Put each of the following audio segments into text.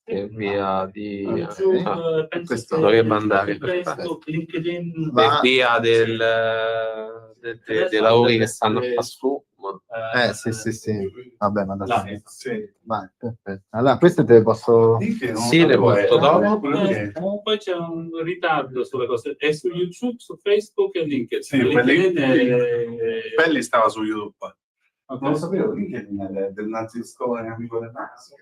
e via di questo dovrebbe andare Facebook, LinkedIn, per via dei lavori che stanno a fare su. Sì. Vabbè, ma dai. Sì. Vai, perfetto. Allora, queste te le posso... Sì, le porto dopo. Poi c'è un ritardo sulle cose. È su YouTube, su Facebook e LinkedIn. Sì, quelli stava su YouTube. Okay. Non lo sapevo, LinkedIn è del naziscone amico del Nazi.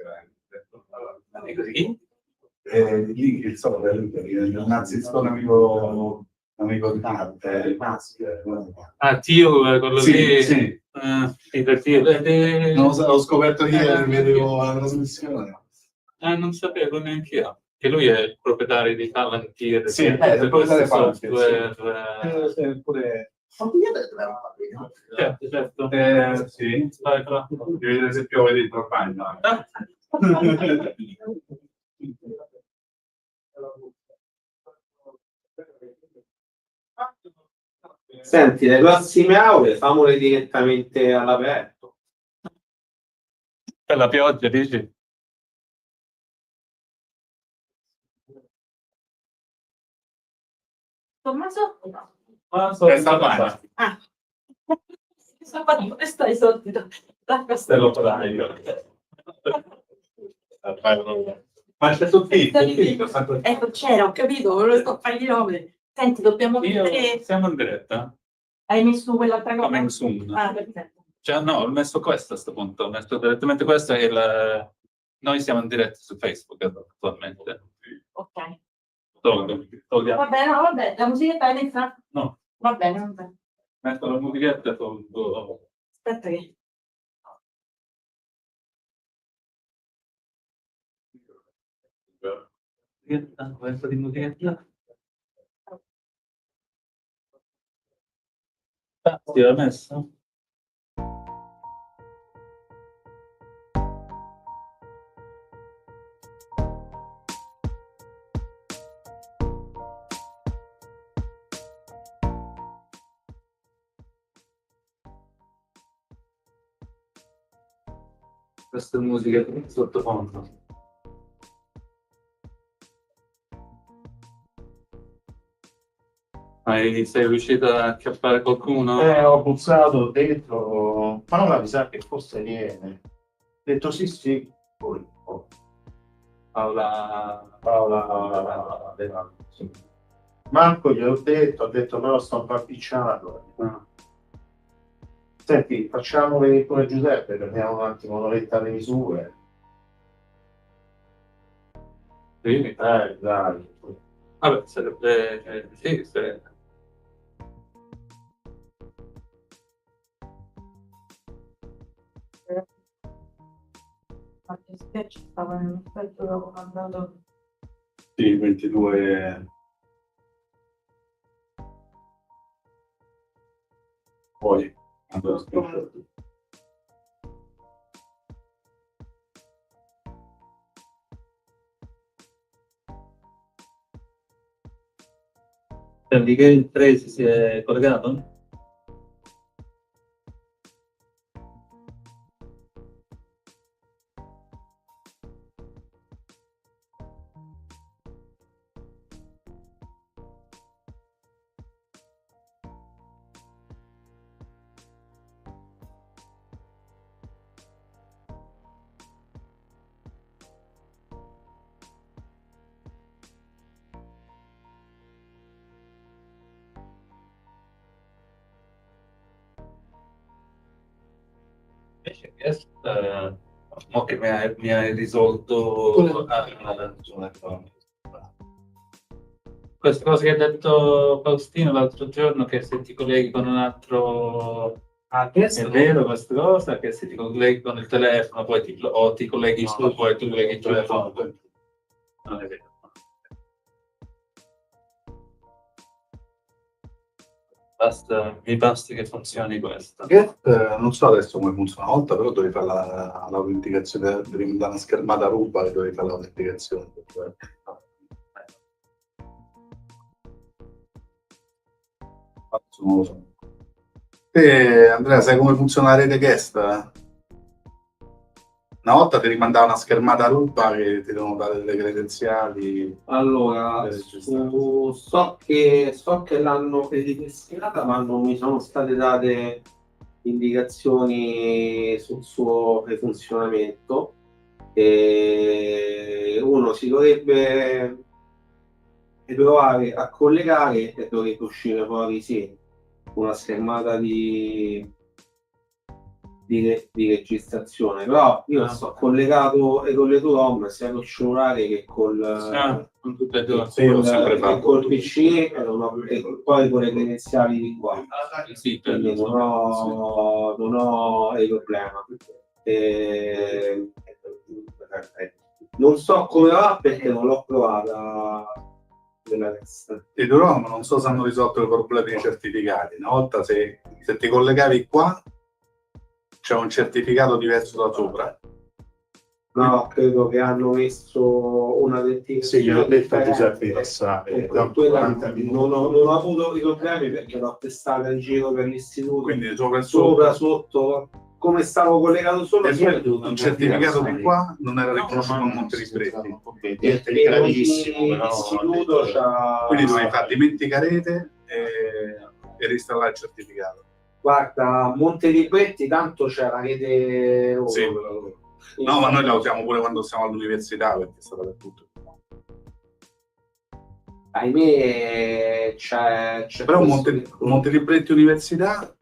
Lì il solo del naziscone amico del Nazi. Tio, quello lì? Sì. Non lo so, l'ho scoperto ieri, vedevo la trasmissione. Non sapevo neanche io. Che lui è il proprietario di Palantir. Sì, è il proprietario di Palantir. Pure... Certo. Sì. Devi vedere se piove dentro il bagno. Senti, le prossime aule famole direttamente all'aperto. Per la pioggia, dici? Tommaso? Stamane. Stai soldi da Castello Praio. Ma c'è tutto ecco, c'era, ho capito, ve lo sto a fare i nome. Senti, dobbiamo mettere... Siamo in diretta? Hai messo quell'altra cosa? Coming soon. Perfetto. Cioè, no, ho messo questo a questo punto, ho messo direttamente questo e noi siamo in diretta su Facebook attualmente. Ok. Togliamo. Va bene, no, vabbè, la musichetta è inizia? No. Va bene. Metto la musichetta e tolgo. Aspetta che... Questa di musichetta. Ti l'ho messo? Questa è musica sottofondo. Sei riuscito a acchiappare qualcuno? Ho puzzato dentro, Paola mi sa che forse viene. Ho detto sì. Poi, Paola, sì. Marco gli ho detto però sto impapicciato. Senti, facciamo venire pure Giuseppe, prendiamo un attimo un'oretta le misure. Sì. Dai. Vabbè, sarebbe... sì. Qualche sketch stava nell'effetto dopo mandato. Sì, 22. Poi Di che il 3 si è collegato? Mo che mi hai risolto questa cosa che ha detto Faustino l'altro giorno, che se ti colleghi con un altro è vero questa cosa, che se ti colleghi con il telefono poi ti colleghi su, poi tu colleghi il telefono, non è vero. Mi basta che funzioni questo. Non so adesso come funziona una volta, però dovevi fare l'autenticazione da una schermata ruba e dovevi fare l'autenticazione. Non lo so. Andrea, sai come funziona la rete guest? Una volta ti rimandava una schermata ruba che ti devono dare delle credenziali. Allora, so che l'hanno ripristinata, ma non mi sono state date indicazioni sul suo funzionamento. E uno si dovrebbe provare a collegare e dovrebbe uscire fuori sì, una schermata di registrazione, però io sto collegato e con le due ROM sia col cellulare che con tutte e due. Sì, l'ho sempre che fatto. col PC e poi con le credenziali di qua. Sì, Quindi non ho il problema. Non so come va perché non l'ho provata quella testa. I Durom non so se hanno risolto i problemi dei certificati. Una volta se ti collegavi qua c'è un certificato diverso da sopra. No, credo che hanno messo una lettina. Sì, gliel'ho detto a Giuseppe passare. Non ho avuto i problemi perché l'ho testata in giro per l'istituto. Quindi sopra e Sopra, sotto, come stavo collegato solo il certificato di qua non era riconosciuto a Monte Ribretti. l'istituto c'ha... Quindi dovevi fare dimenticarete e reinstallare il certificato. Guarda, Monte Ribretti tanto c'è la rete loro. Sì, no, ma noi la usiamo pure quando siamo all'università perché è stata per tutto. Ahimè c'è Però Monte Ribretti Università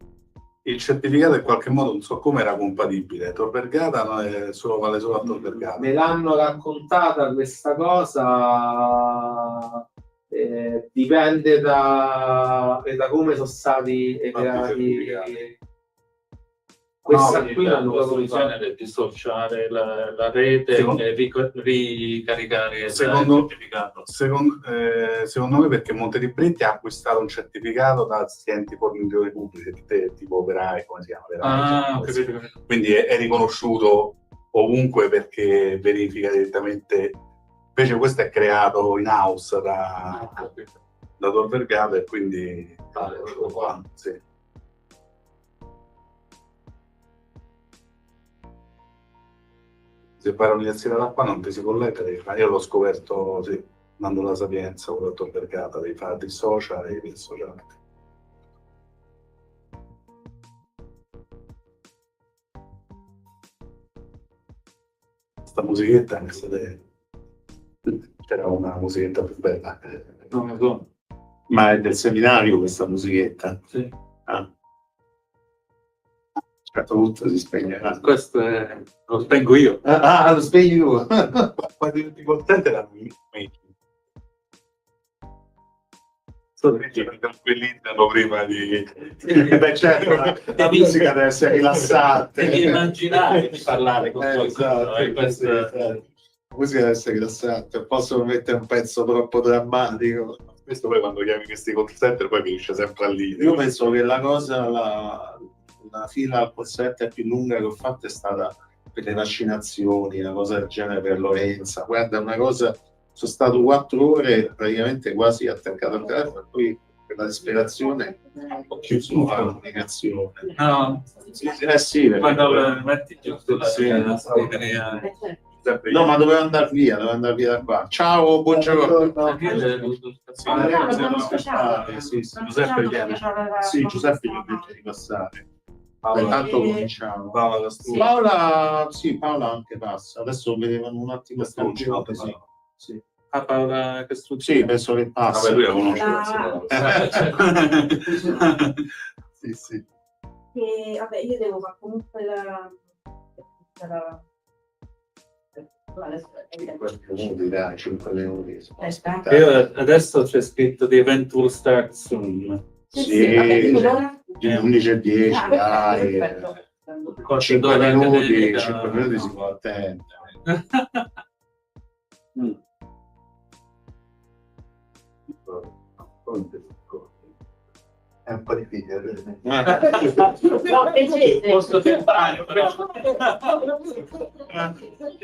il certificato in qualche modo non so come era compatibile. Tor Vergata vale solo a Tor Vergata. Me l'hanno raccontata questa cosa, dipende da come sono stati creati. Questa qui l'hanno proprio bisogna dissociare la rete e ricaricare il certificato. Secondo me perché Monte Ribretti ha acquistato un certificato da enti fornitori pubblici, tipo operai, come si chiama? Capito. Quindi è riconosciuto ovunque perché verifica direttamente. Invece questo è creato in house da Tor Vergata e quindi qua, sì. Se vai all'università da qua non ti si collega, devi fare. Io l'ho scoperto sì, andando alla Sapienza, ho detto Vergata, devi fare dissocia e dissociare. Sta musichetta c'era una musichetta più bella. Non lo so. Ma è del seminario questa musichetta? Sì. Ah. Certo, tutto si spegnerà. Questo lo spengo io. Lo spegni tu. Qua diventi contento era mi tranquillizzano prima di... Beh, certo, la musica deve essere rilassante. Devi immaginare di parlare con qualcuno. La musica deve essere rilassante, non posso mettere un pezzo troppo drammatico. Questo poi quando chiami questi call center poi finisce sempre a lì. Io penso che la cosa, la fila al call center più lunga che ho fatto è stata per le vaccinazioni, una cosa del genere per Lorenza. Guarda, una cosa, sono stato 4 ore praticamente quasi attaccato al telefono e poi per la disperazione ho chiuso la comunicazione. No. Sì, Quando metti giusto la no, ma dovevo andare via da qua. Ciao, buongiorno. Giuseppe gli ho detto di passare. Intanto cominciamo. Paola, sì, Paola anche passa. Adesso vedevano un attimo sta giorno, sì. Paola Sì, penso che passa. Vabbè, lui la conosce. Sì, sì. E vabbè, io devo fare comunque la... Dai, 5 minuti. Io adesso c'è scritto the event will start soon. Sì, vabbè, 11:10, dai. 5 minuti si può attendere. È un po' difficile. Posso tentare, però.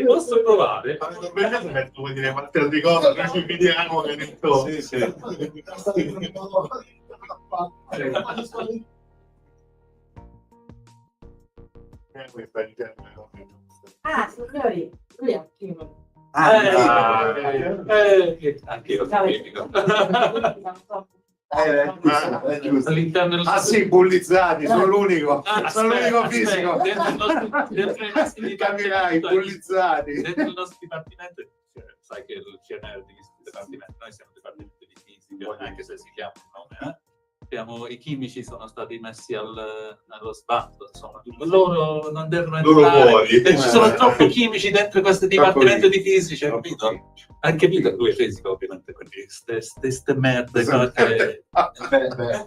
Posso provare? Vuoi dire qualsiasi cosa, noi ci vediamo che ne so. Sì, sì. Questa è Ah, signori, lui è un chimico. Anch'io Giusto. all'interno del Sì, bullizzati, sono l'unico, sono l'unico aspetta, fisico. dentro i nostri Capirai, bullizzati. dentro il nostro dipartimento, sai che il CNR di dipartimento, noi siamo dipartimento di fisica, anche se si chiama il nome, i chimici sono stati messi allo sbando, insomma, loro non devono entrare, ci sono troppi chimici dentro questo dipartimento di fisica, capito? Hai capito? Lui è fisico, ovviamente, quindi ste merde.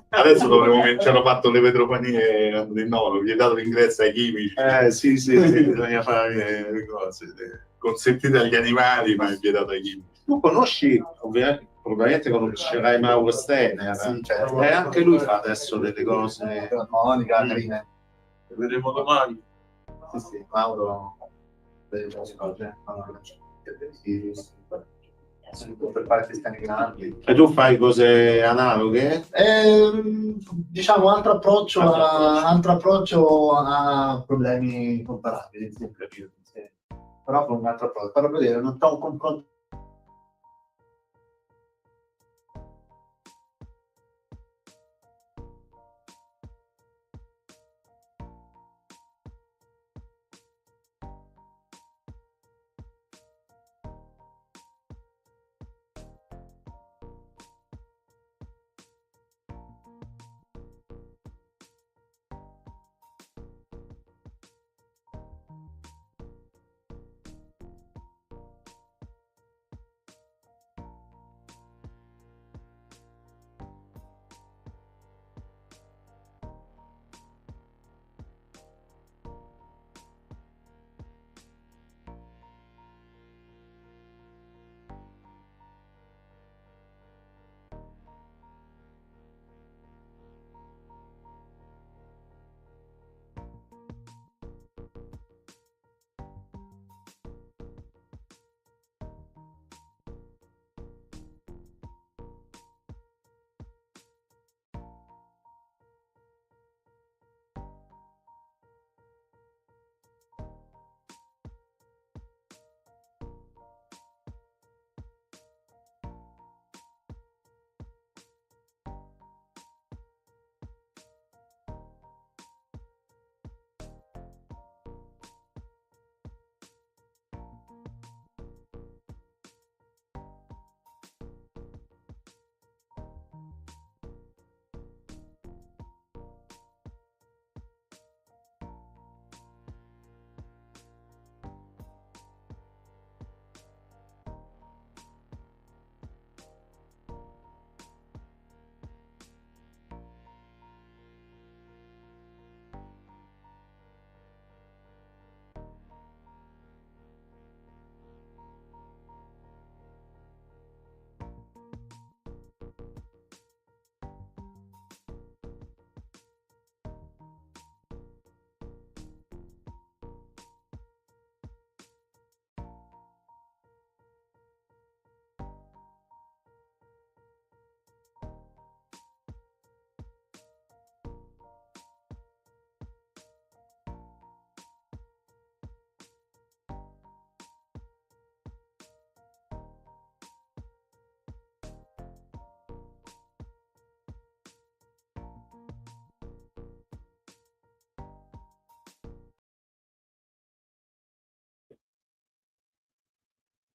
Adesso dovremmo ci hanno fatto le vetropanie di no, gli è dato l'ingresso ai chimici. Sì, Bisogna fare le cose. Consentite agli animali, ma è vietato ai chimici. Tu conosci, probabilmente conoscerai Mauro Steiner. Sì, certo. E anche lui fa adesso delle cose. Monica, carine. Vedremo domani. Sì, Mauro. Per fare cristiani grandi. E tu fai cose analoghe? Diciamo altro approccio a problemi comparabili, però con un altro approccio. Per vedere, non c'è un confronto.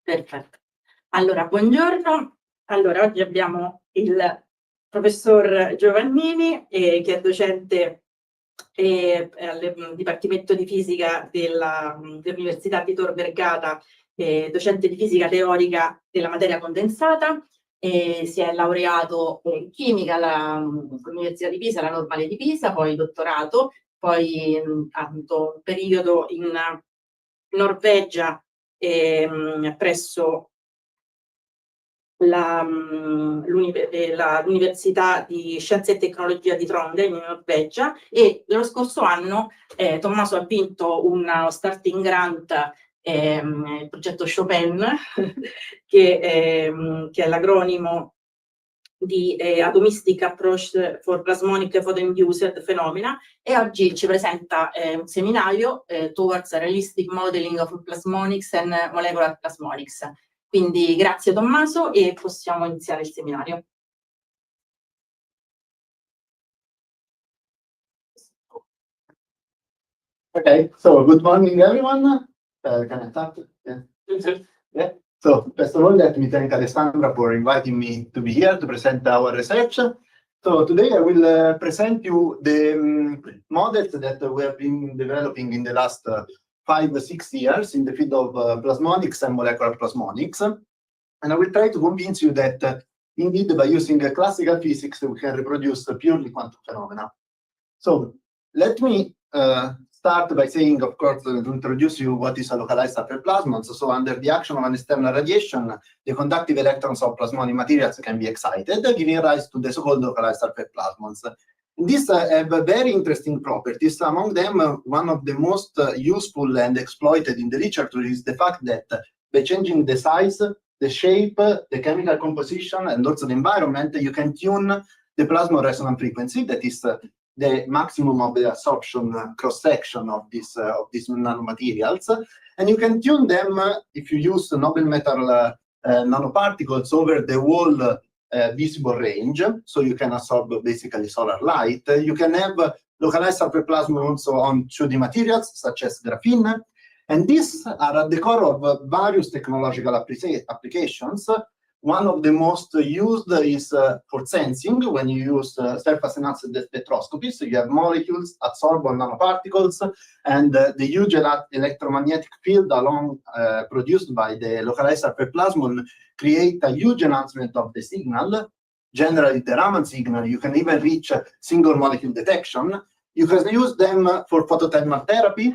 Perfetto. Allora, buongiorno. Allora, oggi abbiamo il professor Giovannini, che è docente al Dipartimento di Fisica dell'Università di Tor Vergata, docente di fisica teorica della materia condensata. Si è laureato in chimica all'Università di Pisa, alla Normale di Pisa, poi dottorato, poi ha avuto un periodo in Norvegia presso l'Università di Scienze e Tecnologia di Trondheim in Norvegia, e lo scorso anno Tommaso ha vinto uno starting grant, il progetto Chopin, che è l'acronimo di Atomistic Approach for Plasmonic Photo-Induced Phenomena, e oggi ci presenta un seminario Towards Realistic Modeling of Plasmonics and Molecular Plasmonics. Quindi grazie Tommaso e possiamo iniziare il seminario. Okay, so good morning everyone. Can I start? Yeah. Yeah. So first of all, let me thank Alessandra for inviting me to be here to present our research. So today I will present you the models that we have been developing in the last 5-6 years in the field of plasmonics and molecular plasmonics. And I will try to convince you that indeed by using classical physics we can reproduce purely quantum phenomena. So let me start by saying, of course, to introduce you what is a localized surface plasmon. So under the action of an external radiation, the conductive electrons of plasmonic materials can be excited, giving rise to the so-called localized surface plasmons. These have very interesting properties. Among them, one of the most useful and exploited in the literature is the fact that by changing the size, the shape, the chemical composition, and also the environment, you can tune the plasma resonance frequency, that is the maximum of the absorption cross-section of these nanomaterials. And you can tune them if you use noble metal nanoparticles over the whole visible range, so you can absorb basically solar light. You can have localized surface plasmon also on 2D materials, such as graphene. And these are at the core of various technological applications. One of the most used is for sensing, when you use surface enhanced spectroscopy. So you have molecules absorbed on nanoparticles, and the huge electromagnetic field produced by the localized surface plasmon create a huge enhancement of the signal, generally the Raman signal. You can even reach single molecule detection. You can use them for photothermal therapy,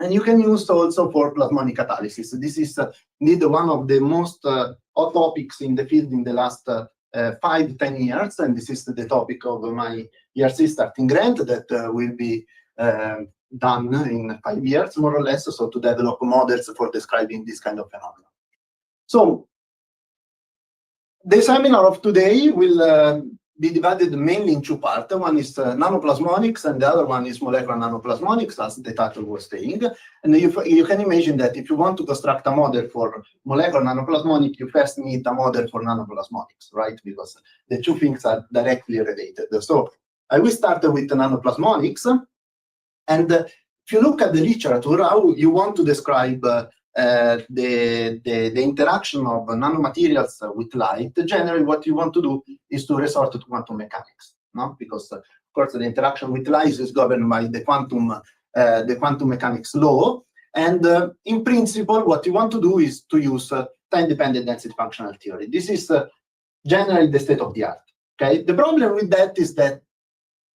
and you can use also for plasmonic catalysis. This is indeed one of the most hot topics in the field in the last 5-10 years, and this is the topic of my ERC starting grant that will be done in 5 years, more or less, so to develop models for describing this kind of phenomena. So the seminar of today will be divided mainly in 2 parts. One is nanoplasmonics, and the other one is molecular nanoplasmonics, as the title was saying. And you can imagine that if you want to construct a model for molecular nanoplasmonics, you first need a model for nanoplasmonics, right? Because the 2 things are directly related. So I will start with nanoplasmonics. And if you look at the literature, how you want to describe the interaction of nanomaterials with light, generally what you want to do is to resort to quantum mechanics, no? Because of course the interaction with light is governed by the quantum mechanics law, and in principle what you want to do is to use time-dependent density functional theory. This is generally the state of the art. Okay, the problem with that is that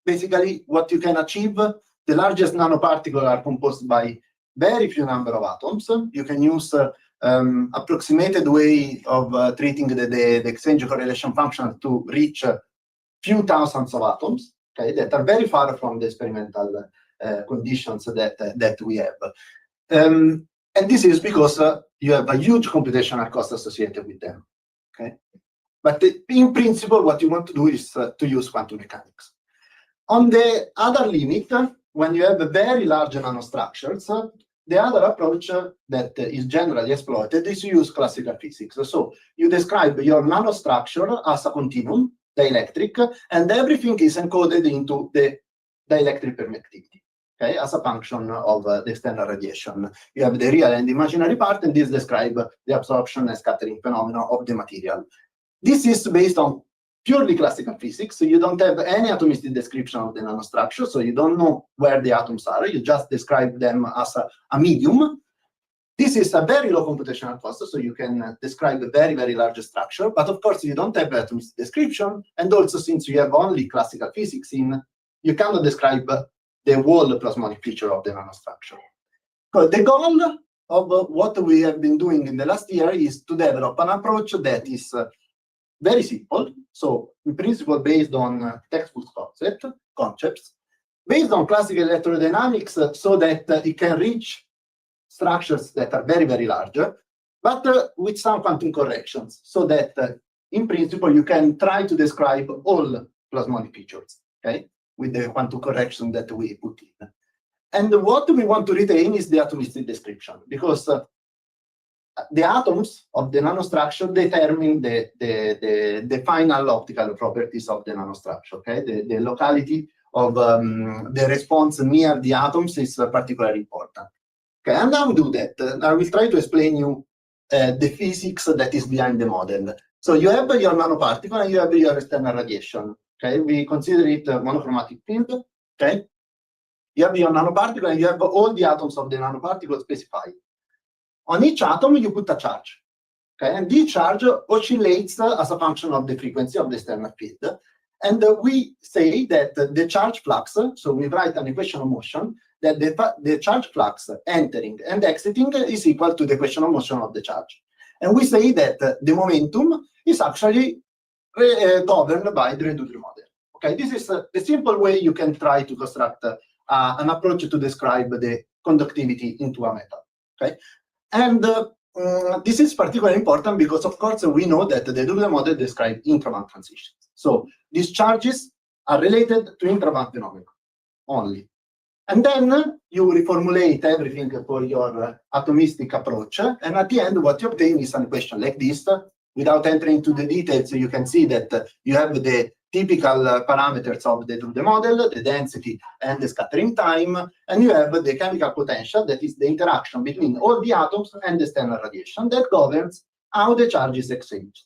basically what you can achieve, the largest nanoparticles are composed by very few number of atoms. You can use approximated way of treating the exchange correlation function to reach few thousands of atoms, okay, that are very far from the experimental conditions that we have. And this is because you have a huge computational cost associated with them. Okay, but in principle, what you want to do is to use quantum mechanics. On the other limit, when you have very large nanostructures, the other approach that is generally exploited is to use classical physics. So you describe your nanostructure as a continuum, dielectric, and everything is encoded into the dielectric permittivity, okay, as a function of the external radiation. You have the real and imaginary part, and this describes the absorption and scattering phenomena of the material. This is based on purely classical physics, so you don't have any atomistic description of the nanostructure, so you don't know where the atoms are, you just describe them as a medium. This is a very low computational cost, so you can describe a very, very large structure, but of course you don't have atomistic description, and also since you have only classical physics you cannot describe the whole plasmonic feature of the nanostructure. So the goal of what we have been doing in the last year is to develop an approach that is very simple, so in principle based on textbook concepts, based on classical electrodynamics, so that it can reach structures that are very, very large, but with some quantum corrections, so that in principle, you can try to describe all plasmonic features, okay, with the quantum correction that we put in. And what we want to retain is the atomistic description, because the atoms of the nanostructure determine the final optical properties of the nanostructure, okay? The locality of the response near the atoms is particularly important. Okay, and now we do that. I will try to explain you the physics that is behind the model. So you have your nanoparticle and you have your external radiation. Okay, we consider it a monochromatic field. Okay, you have your nanoparticle and you have all the atoms of the nanoparticle specified. On each atom, you put a charge. Okay, and this charge oscillates as a function of the frequency of the external field. And we say that the charge flux, so we write an equation of motion, that the charge flux entering and exiting is equal to the equation of motion of the charge. And we say that the momentum is actually governed by the reduced model. Okay, this is the simple way you can try to construct an approach to describe the conductivity into a metal. Okay, and this is particularly important because, of course, we know that the Doodle model describes intravant transitions. So these charges are related to intravant phenomena only. And then you reformulate everything for your atomistic approach. And at the end, what you obtain is an equation like this. Without entering into the details, you can see that you have the typical parameters of the Doodle model, the density and the scattering time, and you have the chemical potential, that is the interaction between all the atoms and the external radiation that governs how the charge is exchanged.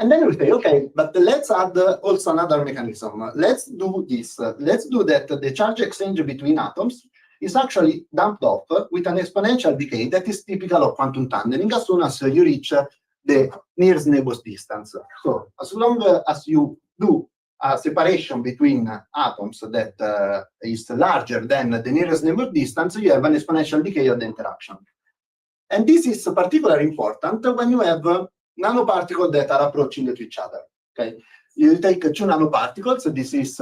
And then we say, okay, but let's add also another mechanism. Let's do this. Let's do that the charge exchange between atoms is actually damped off with an exponential decay that is typical of quantum tunneling as soon as you reach the nearest neighbor distance. So as long as you do a separation between atoms that is larger than the nearest neighbor distance, you have an exponential decay of the interaction. And this is particularly important when you have nanoparticles that are approaching to each other. Okay, you take two nanoparticles. This is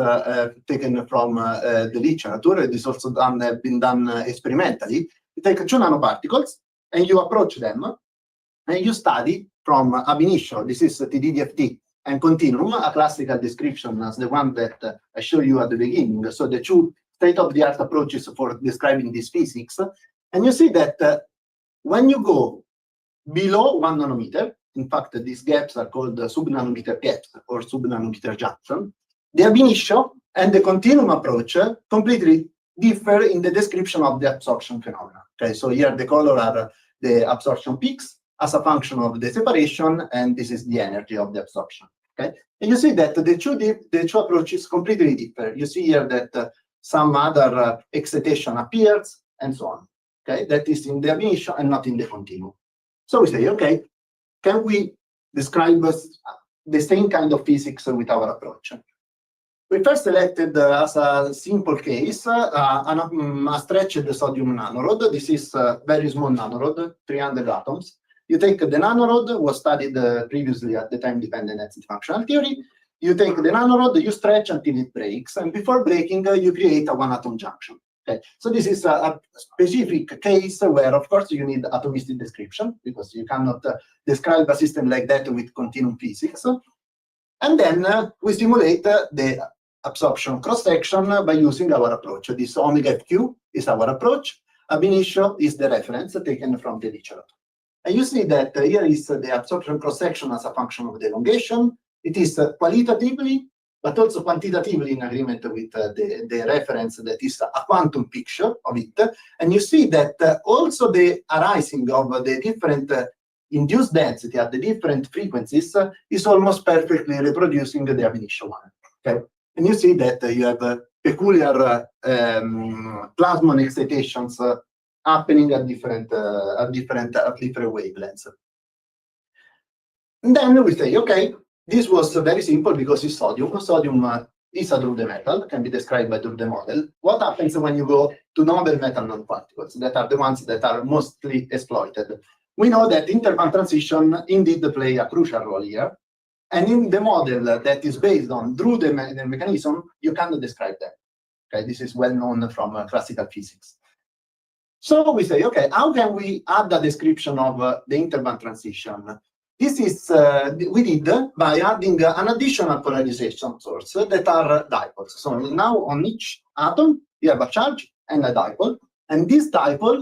taken from the literature. This also been done experimentally. You take two nanoparticles and you approach them, and you study from ab initio. This is TDDFT and continuum, a classical description as the one that I showed you at the beginning. So the two state-of-the-art approaches for describing this physics, and you see that when you go below 1 nanometer, in fact, these gaps are called sub-nanometer gaps or sub-nanometer junction, the ab initio and the continuum approach completely differ in the description of the absorption phenomena. Okay, so here the color are the absorption peaks as a function of the separation, and this is the energy of the absorption. Okay, and you see that the two approaches completely differ. You see here that some other excitation appears, and so on. Okay, that is in the ab initio and not in the continuum. So we say, okay, can we describe the same kind of physics with our approach? We first selected as a simple case a stretched sodium nanorod. This is a very small nanorod, 300 atoms. You take the nanorod, was studied previously at the time-dependent density functional theory. You take the nanorod, you stretch until it breaks, and before breaking, you create a one-atom junction. Okay, so this is a specific case where, of course, you need atomistic description, because you cannot describe a system like that with continuum physics. And then we simulate the absorption cross-section by using our approach. This omega FQ is our approach. Ab initio is the reference taken from the literature. And you see that here is the absorption cross-section as a function of the elongation. It is qualitatively, but also quantitatively in agreement with the reference that is a quantum picture of it. And you see that also the arising of the different induced density at the different frequencies is almost perfectly reproducing the ab initio one. Okay, and you see that you have peculiar plasmon excitations happening at different wavelengths. And then we say, okay, this was very simple because it's sodium. Sodium is a Doodle metal, can be described by Doodle model. What happens when you go to noble metal nanoparticles, that are the ones that are mostly exploited? We know that interband transition indeed play a crucial role here. And in the model that is based on Drude mechanism, you cannot describe them. Okay, this is well known from classical physics. So we say, okay, how can we add a description of the interband transition? this is we did by adding an additional polarization source that are dipoles. So now on each atom you have a charge and a dipole, and this dipole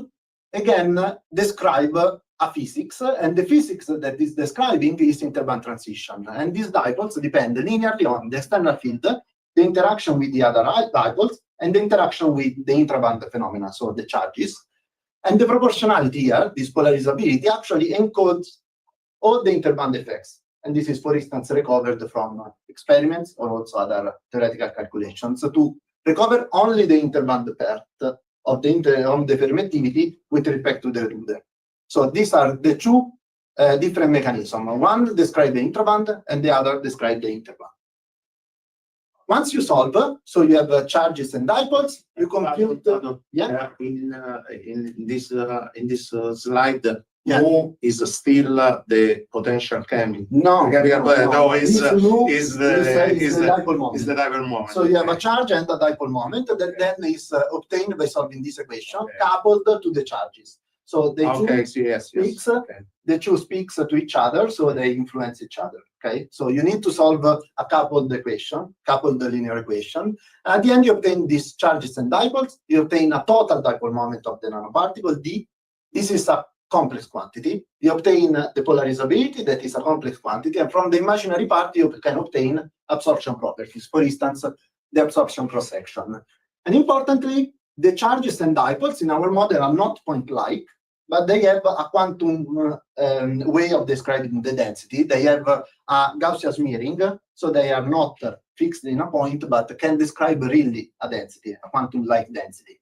again describe a physics, and the physics that is describing is interband transition. And these dipoles depend linearly on the external field, the interaction with the other dipoles, and the interaction with the intraband phenomena, so the charges. And the proportionality here, this polarizability, actually encodes all the interband effects. And this is, for instance, recovered from experiments or also other theoretical calculations to recover only the interband part of the permittivity with respect to the Ruder. So these are the two different mechanisms. One describes the intraband and the other describes the interband. Once you solve, so you have charges and dipoles, you compute. In this slide, mu is still the potential chemical. No, is the dipole moment. So you have a charge and a dipole moment that then is obtained by solving this equation, coupled to the charges. So they the two speaks to each other, so they influence each other. Okay, so you need to solve a coupled equation, coupled linear equation. At the end, you obtain these charges and dipoles. You obtain a total dipole moment of the nanoparticle d. This is a complex quantity. You obtain the polarizability, that is a complex quantity, and from the imaginary part, you can obtain absorption properties. For instance, the absorption cross-section. And importantly, the charges and dipoles in our model are not point-like, but they have a quantum way of describing the density. They have a Gaussian smearing, so they are not fixed in a point, but can describe really a density, a quantum-like density.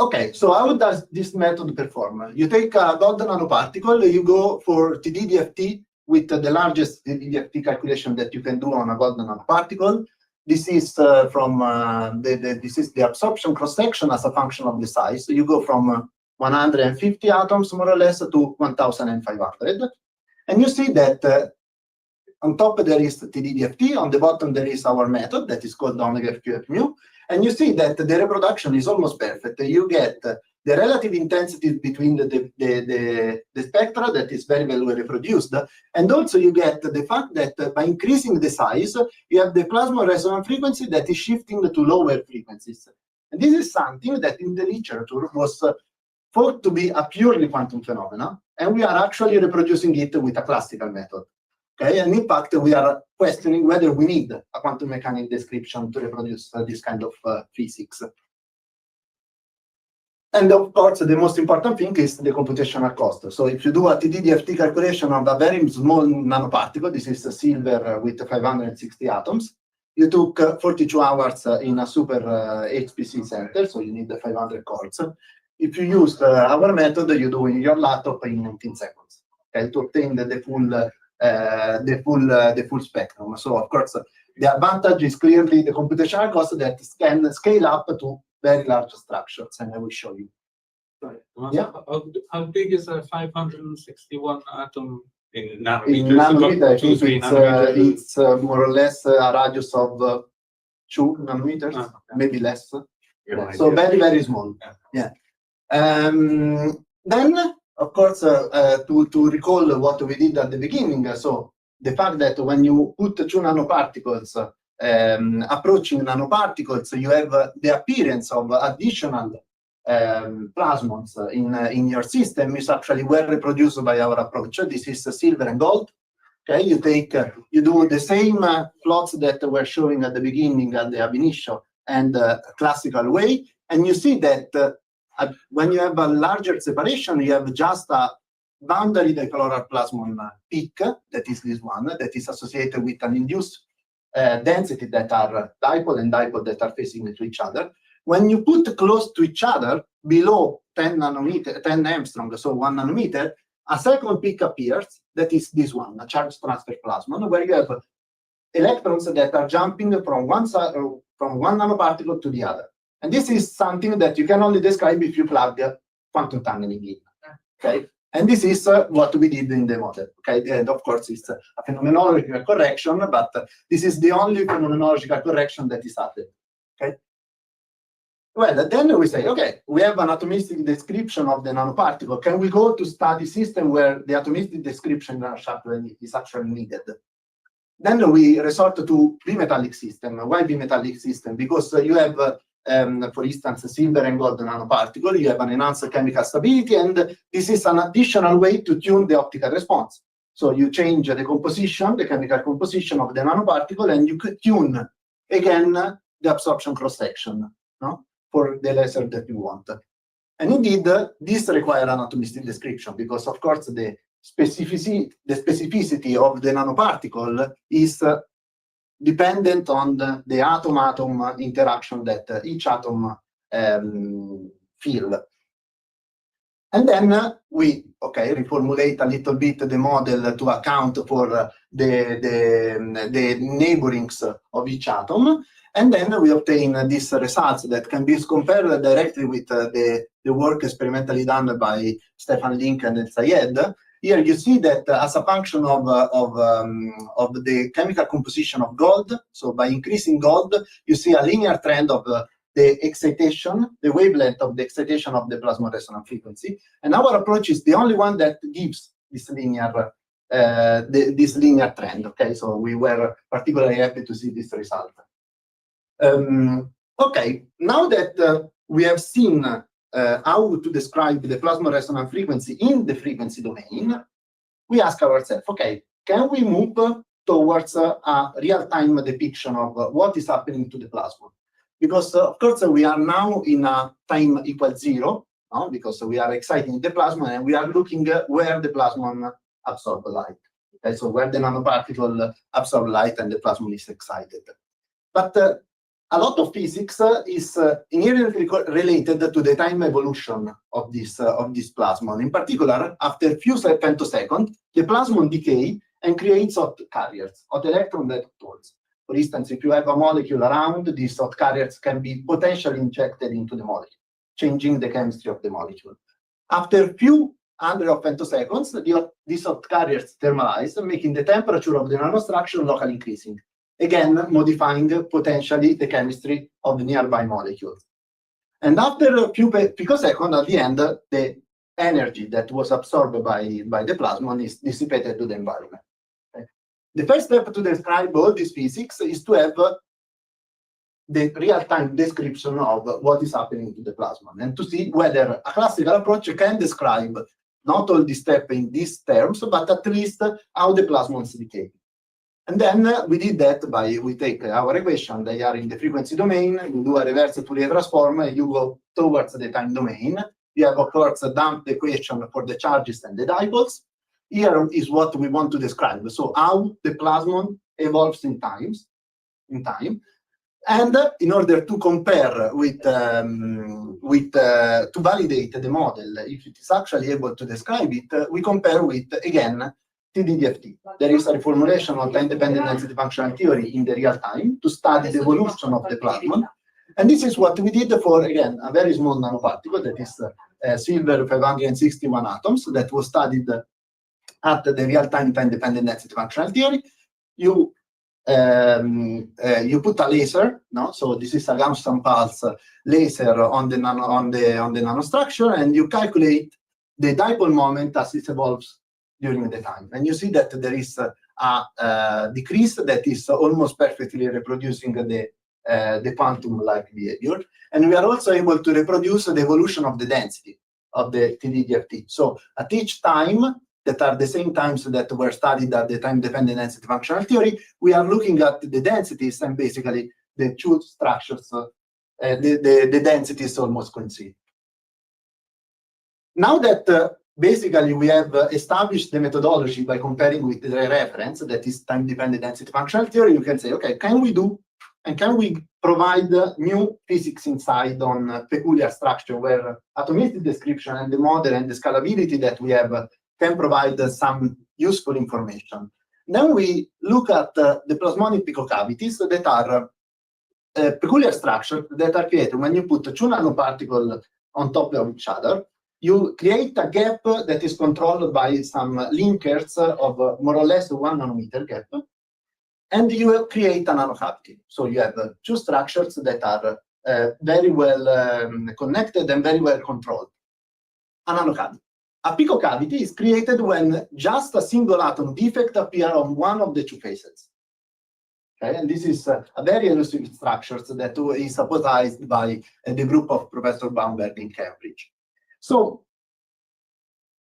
Okay, so how does this method perform? You take a gold nanoparticle, you go for TD-DFT with the largest TD-DFT calculation that you can do on a gold nanoparticle. This is this is the absorption cross-section as a function of the size. So you go from 150 atoms, more or less, to 1,500. And you see that on top there is TD-DFT, on the bottom there is our method that is called omega FQ mu. And you see that the reproduction is almost perfect. You get the relative intensity between the spectra that is very well reproduced. And also you get the fact that by increasing the size, you have the plasma resonance frequency that is shifting to lower frequencies. And this is something that in the literature was thought to be a purely quantum phenomena, and we are actually reproducing it with a classical method. Okay, and in fact, we are questioning whether we need a quantum mechanical description to reproduce this kind of physics. And of course, the most important thing is the computational cost. So if you do a TD-DFT calculation of a very small nanoparticle, this is silver with 560 atoms, you took 42 hours in a super HPC center, so you need the 500 cores. If you use our method, you do in your laptop in 19 seconds, okay, to obtain the full spectrum. So of course, the advantage is clearly the computational cost that can scale up to very large structures, and I will show you. Right. Yeah. How big is a 561 atom in nanometers? In nanometers, it's more or less a radius of 2 nanometers, maybe less. Yeah. So very, very small. Yeah. Then, of course, to recall what we did at the beginning, so the fact that when you put 2 nanoparticles approaching nanoparticles, you have the appearance of additional plasmons in your system is actually well reproduced by our approach. This is silver and gold. Okay, you do the same plots that were showing at the beginning at the ab initio and classical way, and you see that when you have a larger separation, you have just a boundary dichloride plasmon peak, that is this one, that is associated with an induced density that are dipole and dipole that are facing to each other. When you put close to each other, below 10 angstrom, so 1 nanometer, a second peak appears, that is this one, a charge transfer plasmon, where you have electrons that are jumping from one side, from one nanoparticle to the other. And this is something that you can only describe if you plug quantum tunneling in. Okay, and this is what we did in the model. Okay, and of course it's a phenomenological correction, but this is the only phenomenological correction that is added. Okay. Well, then we say, okay, we have an atomistic description of the nanoparticle. Can we go to study system where the atomistic description is actually needed? Then we resort to bimetallic system. Why bimetallic system? Because you have, for instance, a silver and gold nanoparticle. You have an enhanced chemical stability, and this is an additional way to tune the optical response. So you change the composition, the chemical composition of the nanoparticle, and you could tune again the absorption cross-section, no? For the laser that you want. And indeed, this requires an atomistic description because, of course, the specificity of the nanoparticle is dependent on the atom-atom interaction that each atom feel. And then we, reformulate a little bit the model to account for the neighborings of each atom. And then we obtain these results that can be compared directly with the work experimentally done by Stefan Link and Sayed. Here you see that as a function of the chemical composition of gold, so by increasing gold, you see a linear trend of the excitation, the wavelength of the excitation of the plasma resonance frequency. And our approach is the only one that gives this linear trend. Okay, so we were particularly happy to see this result. Okay, now that we have seen how to describe the plasma resonance frequency in the frequency domain, we ask ourselves, okay, can we move towards a real-time depiction of what is happening to the plasma? Because, of course, we are now in a time equals 0, no? Because we are exciting the plasma and we are looking where the plasma absorbs light. Okay, so where the nanoparticle absorbs light and the plasma is excited. But a lot of physics is inherently related to the time evolution of this plasmon. In particular, after a few femtoseconds, the plasmon decays and creates hot carriers, hot electrons and holes. For instance, if you have a molecule around, these hot carriers can be potentially injected into the molecule, changing the chemistry of the molecule. After a few hundred of femtoseconds, these hot carriers thermalize, making the temperature of the nanostructure locally increasing, again modifying potentially the chemistry of the nearby molecules. And after a few picoseconds, at the end, the energy that was absorbed by the plasmon is dissipated to the environment. Okay. The first step to describe all this physics is to have the real-time description of what is happening to the plasmon and to see whether a classical approach can describe not all the steps in these terms, but at least how the plasmons decay. And then we did that by, we take our equation, they are in the frequency domain, you do a reverse Fourier transform, and you go towards the time domain. You have, of course, dumped the equation for the charges and the dipoles. Here is what we want to describe. So how the plasmon evolves in time. And in order to compare to validate the model, if it is actually able to describe it, we compare with, again, TDDFT. There is a reformulation of time-dependent density functional theory in the real time to study the evolution of the plasmon. And this is what we did for, again, a very small nanoparticle that is silver 561 atoms that was studied at the real-time time-dependent density functional theory. You put a laser, no? So this is a Gaussian pulse laser on the nanostructure, and you calculate the dipole moment as it evolves during the time. And you see that there is a decrease that is almost perfectly reproducing the quantum-like behavior. And we are also able to reproduce the evolution of the density of the TDDFT. So at each time, that are the same times that were studied at the time-dependent density functional theory, we are looking at the densities and basically the two structures, the densities almost coincide. Now that basically we have established the methodology by comparing with the reference, that is time-dependent density functional theory, you can say, okay, can we provide new physics inside on peculiar structure where atomistic description and the model and the scalability that we have can provide some useful information. Then we look at the plasmonic picocavities that are peculiar structures that are created when you put two nanoparticles on top of each other. You create a gap that is controlled by some linkers of more or less 1 nanometer gap, and you create a nanocavity. So you have two structures that are very well connected and very well controlled. A nanocavity. A picocavity is created when just a single atom defect appears on one of the two faces. Okay, and this is a very elusive structure that is hypothesized by the group of Professor Bamberg in Cambridge. So,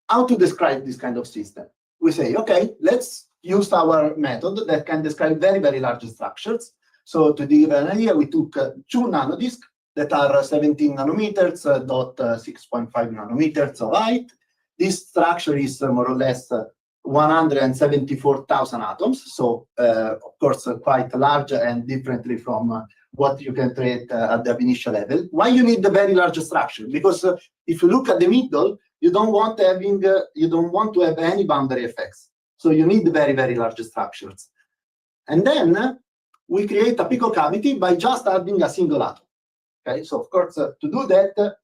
how to describe this kind of system? We say, okay, let's use our method that can describe very, very large structures. So, to give an idea, we took 2 nanodisks that are 17 nanometers, 6.5 nanometers of height. This structure is more or less 174,000 atoms, so of course quite large and differently from what you can create at the initial level. Why you need the very large structure? Because if you look at the middle, you don't want to have any boundary effects. So you need very, very large structures. And then we create a picocavity by just adding a single atom. Okay, so of course to do that,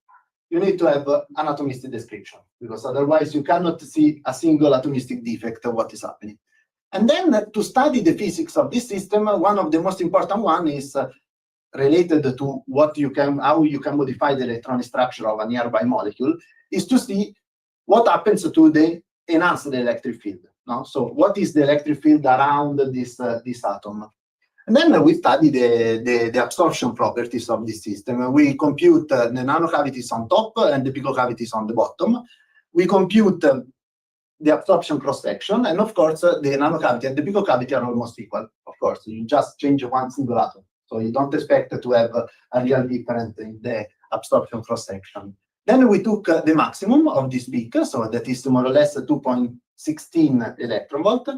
you need to have an atomistic description, because otherwise you cannot see a single atomistic defect of what is happening. And then to study the physics of this system, one of the most important one is related to how you can modify the electronic structure of a nearby molecule, is to see what happens to the enhanced electric field. No? So what is the electric field around this atom? And then we study the absorption properties of this system. We compute the nanocavities on top and the picocavities on the bottom. We compute the absorption cross-section, and of course, the nanocavity and the picocavity are almost equal. Of course, you just change one single atom. So you don't expect to have a real difference in the absorption cross-section. Then we took the maximum of this peak, so that is more or less 2.16 electron volt.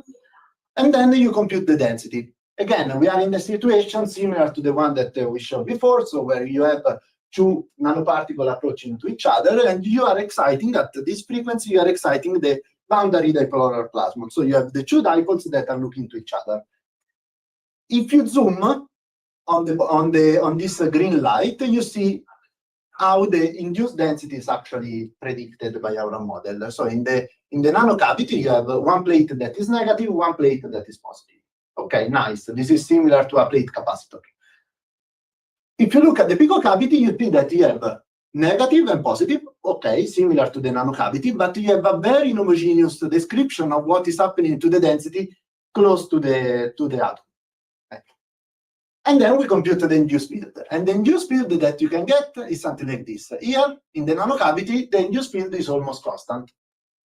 And then you compute the density. Again, we are in a situation similar to the one that we showed before, so where you have 2 nanoparticles approaching to each other, and you are exciting at this frequency, you are exciting the boundary dipolar plasmon. So you have the 2 dipoles that are looking to each other. If you zoom on this green light, you see how the induced density is actually predicted by our model. So in the nanocavity, you have one plate that is negative, one plate that is positive. Okay, nice. This is similar to a plate capacitor. If you look at the picocavity, you see that you have negative and positive, okay, similar to the nanocavity, but you have a very homogeneous description of what is happening to the density close to the atom. Okay. And then we compute the induced field. And the induced field that you can get is something like this. Here, in the nanocavity, the induced field is almost constant.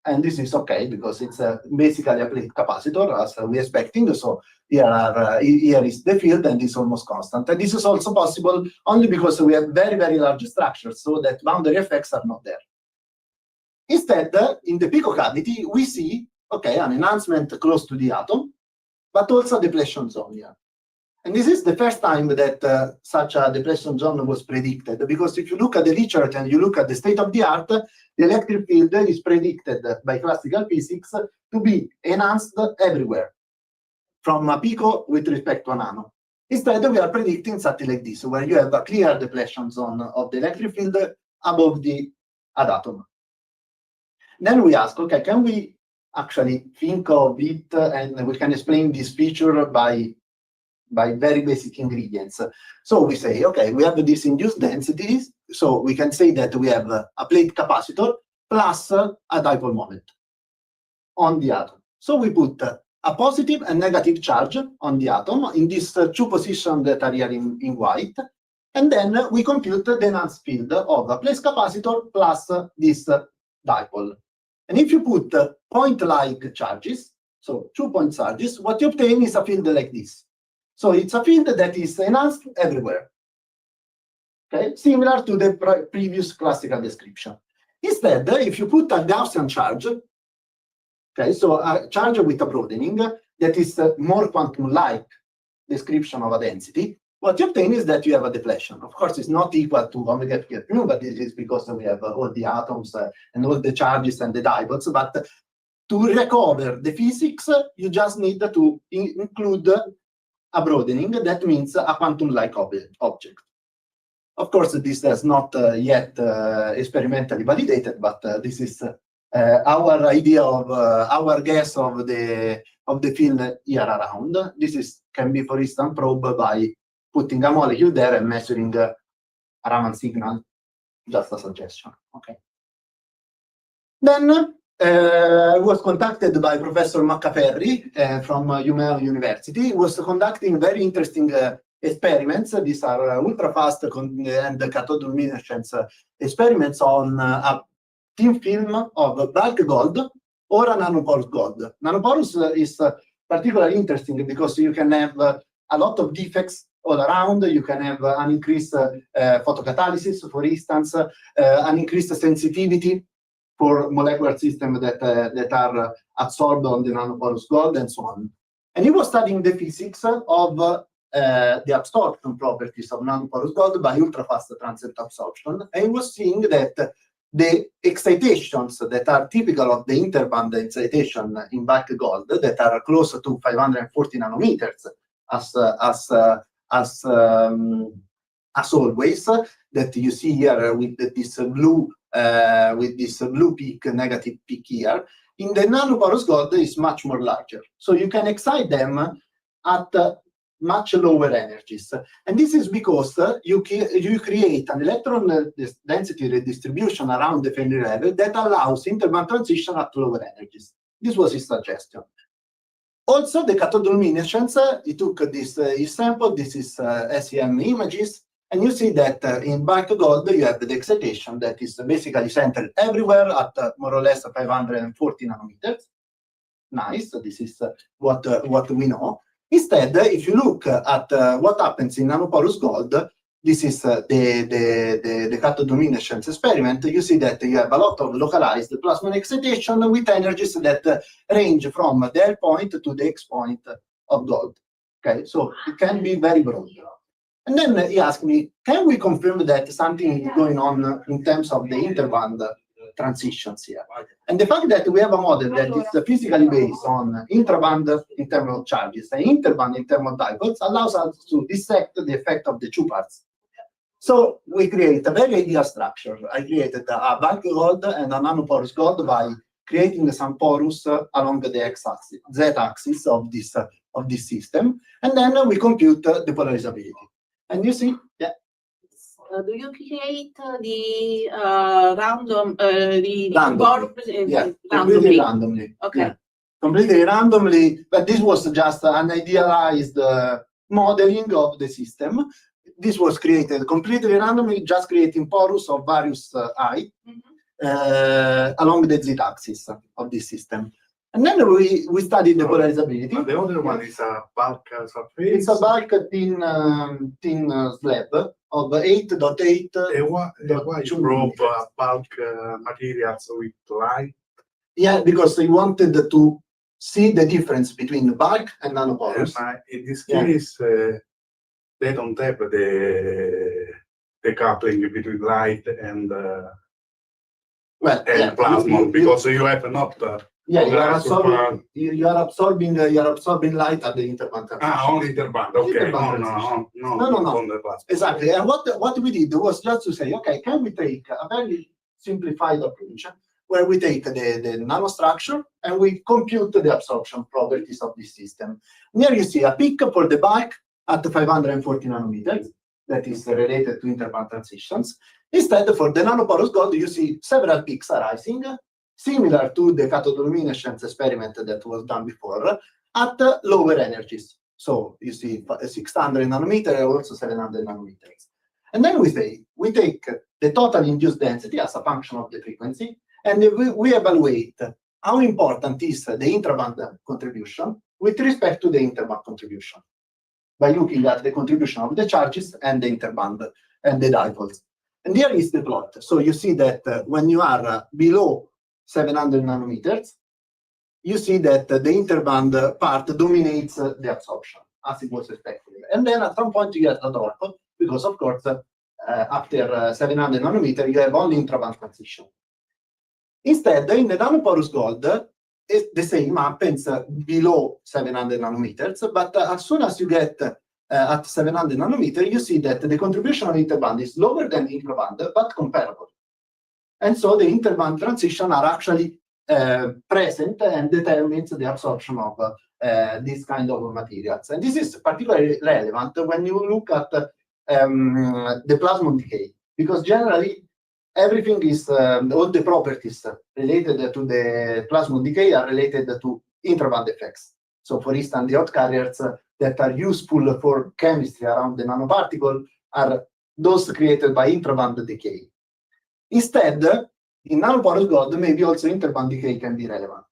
And this is okay, because it's basically a plate capacitor, as we're expecting. So here is the field, and it's almost constant. And this is also possible only because we have very, very large structures, so that boundary effects are not there. Instead, in the picocavity, we see, okay, an enhancement close to the atom, but also a depletion zone here. And this is the first time that such a depletion zone was predicted, because if you look at the literature and you look at the state of the art, the electric field is predicted by classical physics to be enhanced everywhere, from a pico with respect to a nano. Instead, we are predicting something like this, where you have a clear depletion zone of the electric field above the atom. Then we ask, okay, can we actually think of it, and we can explain this feature by very basic ingredients. So we say, okay, we have these induced densities, so we can say that we have a plate capacitor plus a dipole moment on the atom. So we put a positive and negative charge on the atom in these 2 positions that are here in white, and then we compute the enhanced field of a plate capacitor plus this dipole. And if you put point-like charges, so 2 point charges, what you obtain is a field like this. So it's a field that is enhanced everywhere. Okay, similar to the previous classical description. Instead, if you put a Gaussian charge, okay, so a charge with a broadening that is more quantum-like description of a density, what you obtain is that you have a depletion. Of course, it's not equal to omega p at mu, but this is because we have all the atoms and all the charges and the dipoles. But to recover the physics, you just need to include a broadening. That means a quantum-like object. Of course, this has not yet experimentally validated, but this is our idea of our guess of the field here around. This can be, for instance, probed by putting a molecule there and measuring Raman signal, just a suggestion. Okay. Then I was contacted by Professor Maccaferri from UML University. He was conducting very interesting experiments. These are ultra-fast and cathode-luminescence experiments on a thin film of bulk gold or a nanoporous gold. Nanoporous is particularly interesting because you can have a lot of defects all around. You can have an increased photocatalysis, for instance, an increased sensitivity for molecular systems that are absorbed on the nanoporous gold and so on. And he was studying the physics of the absorption properties of nanoporous gold by ultra-fast transient absorption. And he was seeing that the excitations that are typical of the interband excitation in bulk gold, that are close to 540 nanometers, as always, that you see here with this blue peak, negative peak here, in the nanoporous gold is much more larger. So you can excite them at much lower energies. And this is because you create an electron density redistribution around the Fermi level that allows interband transition at lower energies. This was his suggestion. Also, the cathode-luminescence, he took this sample, this is SEM images, and you see that in bulk gold, you have the excitation that is basically centered everywhere at more or less 540 nanometers. Nice, so this is what we know. Instead, if you look at what happens in nanoporous gold, this is the cathode-luminescence experiment. You see that you have a lot of localized plasmon excitation with energies that range from the L point to the X point of gold. Okay, so it can be very broad. And then he asked me, can we confirm that something is going on in terms of the interband transitions here? And the fact that we have a model that is physically based on intraband in terms of charges and interband in terms of dipoles allows us to dissect the effect of the two parts. So we create a very ideal structure. I created a bulk gold and a nanoporous gold by creating some porous along the x-axis, z-axis of this system, and then we compute the polarizability. And you see, yeah. Do you create the random, completely randomly. Okay. Yeah. Completely randomly, but this was just an idealized modeling of the system. This was created completely randomly, just creating porous of various I along the z-axis of this system. And then we studied the polarizability. The other one is a bulk surface. It's a bulk thin slab of 8.8. Why you probe bulk materials with light? Yeah, because we wanted to see the difference between bulk and nanoporous. In this case, they don't have the coupling between light and plasma, because you have not. You are absorbing light at the interband. Only interband. Okay. No. Exactly. And what we did was just to say, okay, can we take a very simplified approach where we take the nanostructure and we compute the absorption properties of this system. Here you see a peak for the bulk at 540 nanometers that is related to interband transitions. Instead, for the nanoporous gold, you see several peaks arising, similar to the cathode-luminescence experiment that was done before, at lower energies. So you see 600 nanometers, also 700 nanometers. And then we say, we take the total induced density as a function of the frequency, and we evaluate how important is the intraband contribution with respect to the interband contribution by looking at the contribution of the charges and the interband and the dipoles. And here is the plot. So you see that when you are below 700 nanometers, you see that the interband part dominates the absorption, as it was expected. And then at some point you get a drop, because of course, after 700 nanometers, you have only intraband transition. Instead, in the nanoporous gold, the same happens below 700 nanometers, but as soon as you get at 700 nanometers, you see that the contribution of interband is lower than the intraband, but comparable. And so the interband transition are actually present and determines the absorption of this kind of materials. And this is particularly relevant when you look at the plasmon decay. because generally everything is, all the properties related to the plasmon decay are related to intraband effects. So for instance, the hot carriers that are useful for chemistry around the nanoparticle are those created by intraband decay. Instead, in nanoporous gold, maybe also interband decay can be relevant.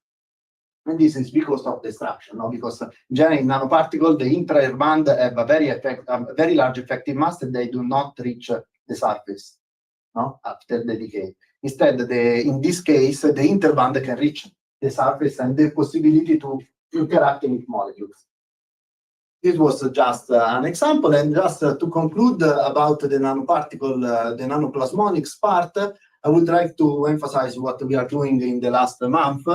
And this is because of the structure, no? Because generally in nanoparticle, the intra-band have a very large effective mass and they do not reach the surface, no? After the decay. Instead, in this case, the interband can reach the surface and the possibility to interact with molecules. This was just an example, and just to conclude about the nanoparticle, the nanoplasmonics part, I would like to emphasize what we are doing in the last month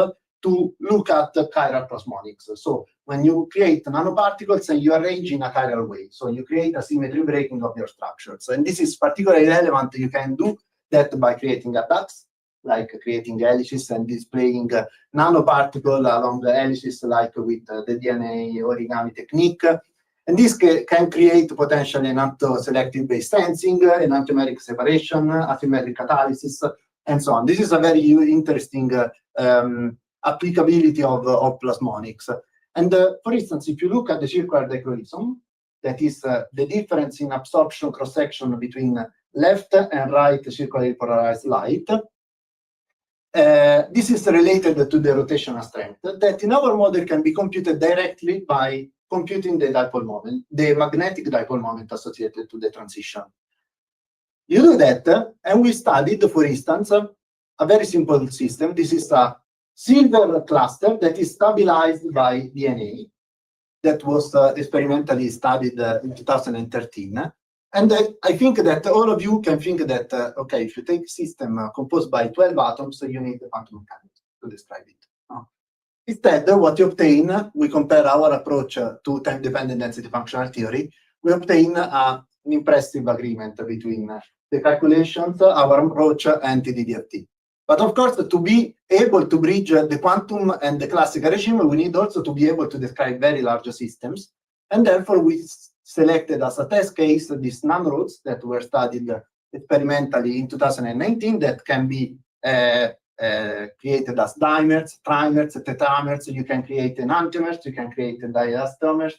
to look at chiral plasmonics. So when you create nanoparticles and you arrange in a chiral way, so you create a symmetry breaking of your structures. And this is particularly relevant. You can do that by creating adducts, like creating helices and displaying nanoparticle along the helices, like with the DNA origami technique. And this can create potentially enantioselective base sensing, enantiomeric separation, asymmetric catalysis, and so on. This is a very interesting applicability of plasmonics. And for instance, if you look at the circular dichroism, that is the difference in absorption cross-section between left and right circularly polarized light, this is related to the rotational strength that in our model can be computed directly by computing the dipole moment, the magnetic dipole moment associated to the transition. You do that, and we studied, for instance, a very simple system. This is a silver cluster that is stabilized by DNA that was experimentally studied in 2013. And I think that all of you can think that, okay, if you take a system composed by 12 atoms, you need the quantum mechanics to describe it. No. Instead, what you obtain, we compare our approach to time-dependent density functional theory, we obtain an impressive agreement between the calculations, our approach, and TDDFT. But of course, to be able to bridge the quantum and the classical regime, we need also to be able to describe very large systems. And therefore, we selected as a test case these nanorods that were studied experimentally in 2019 that can be created as dimers, trimers, tetramers. You can create enantiomers, you can create diastomers,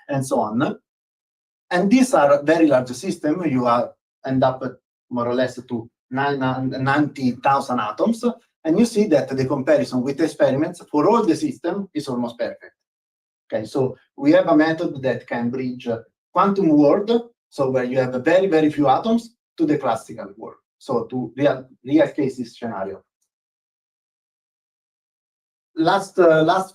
and so on. And these are very large systems. You end up more or less to 90,000 atoms, and you see that the comparison with experiments for all the system is almost perfect. Okay, so we have a method that can bridge quantum world, so where you have very, very few atoms, to the classical world, so to real cases scenario. Last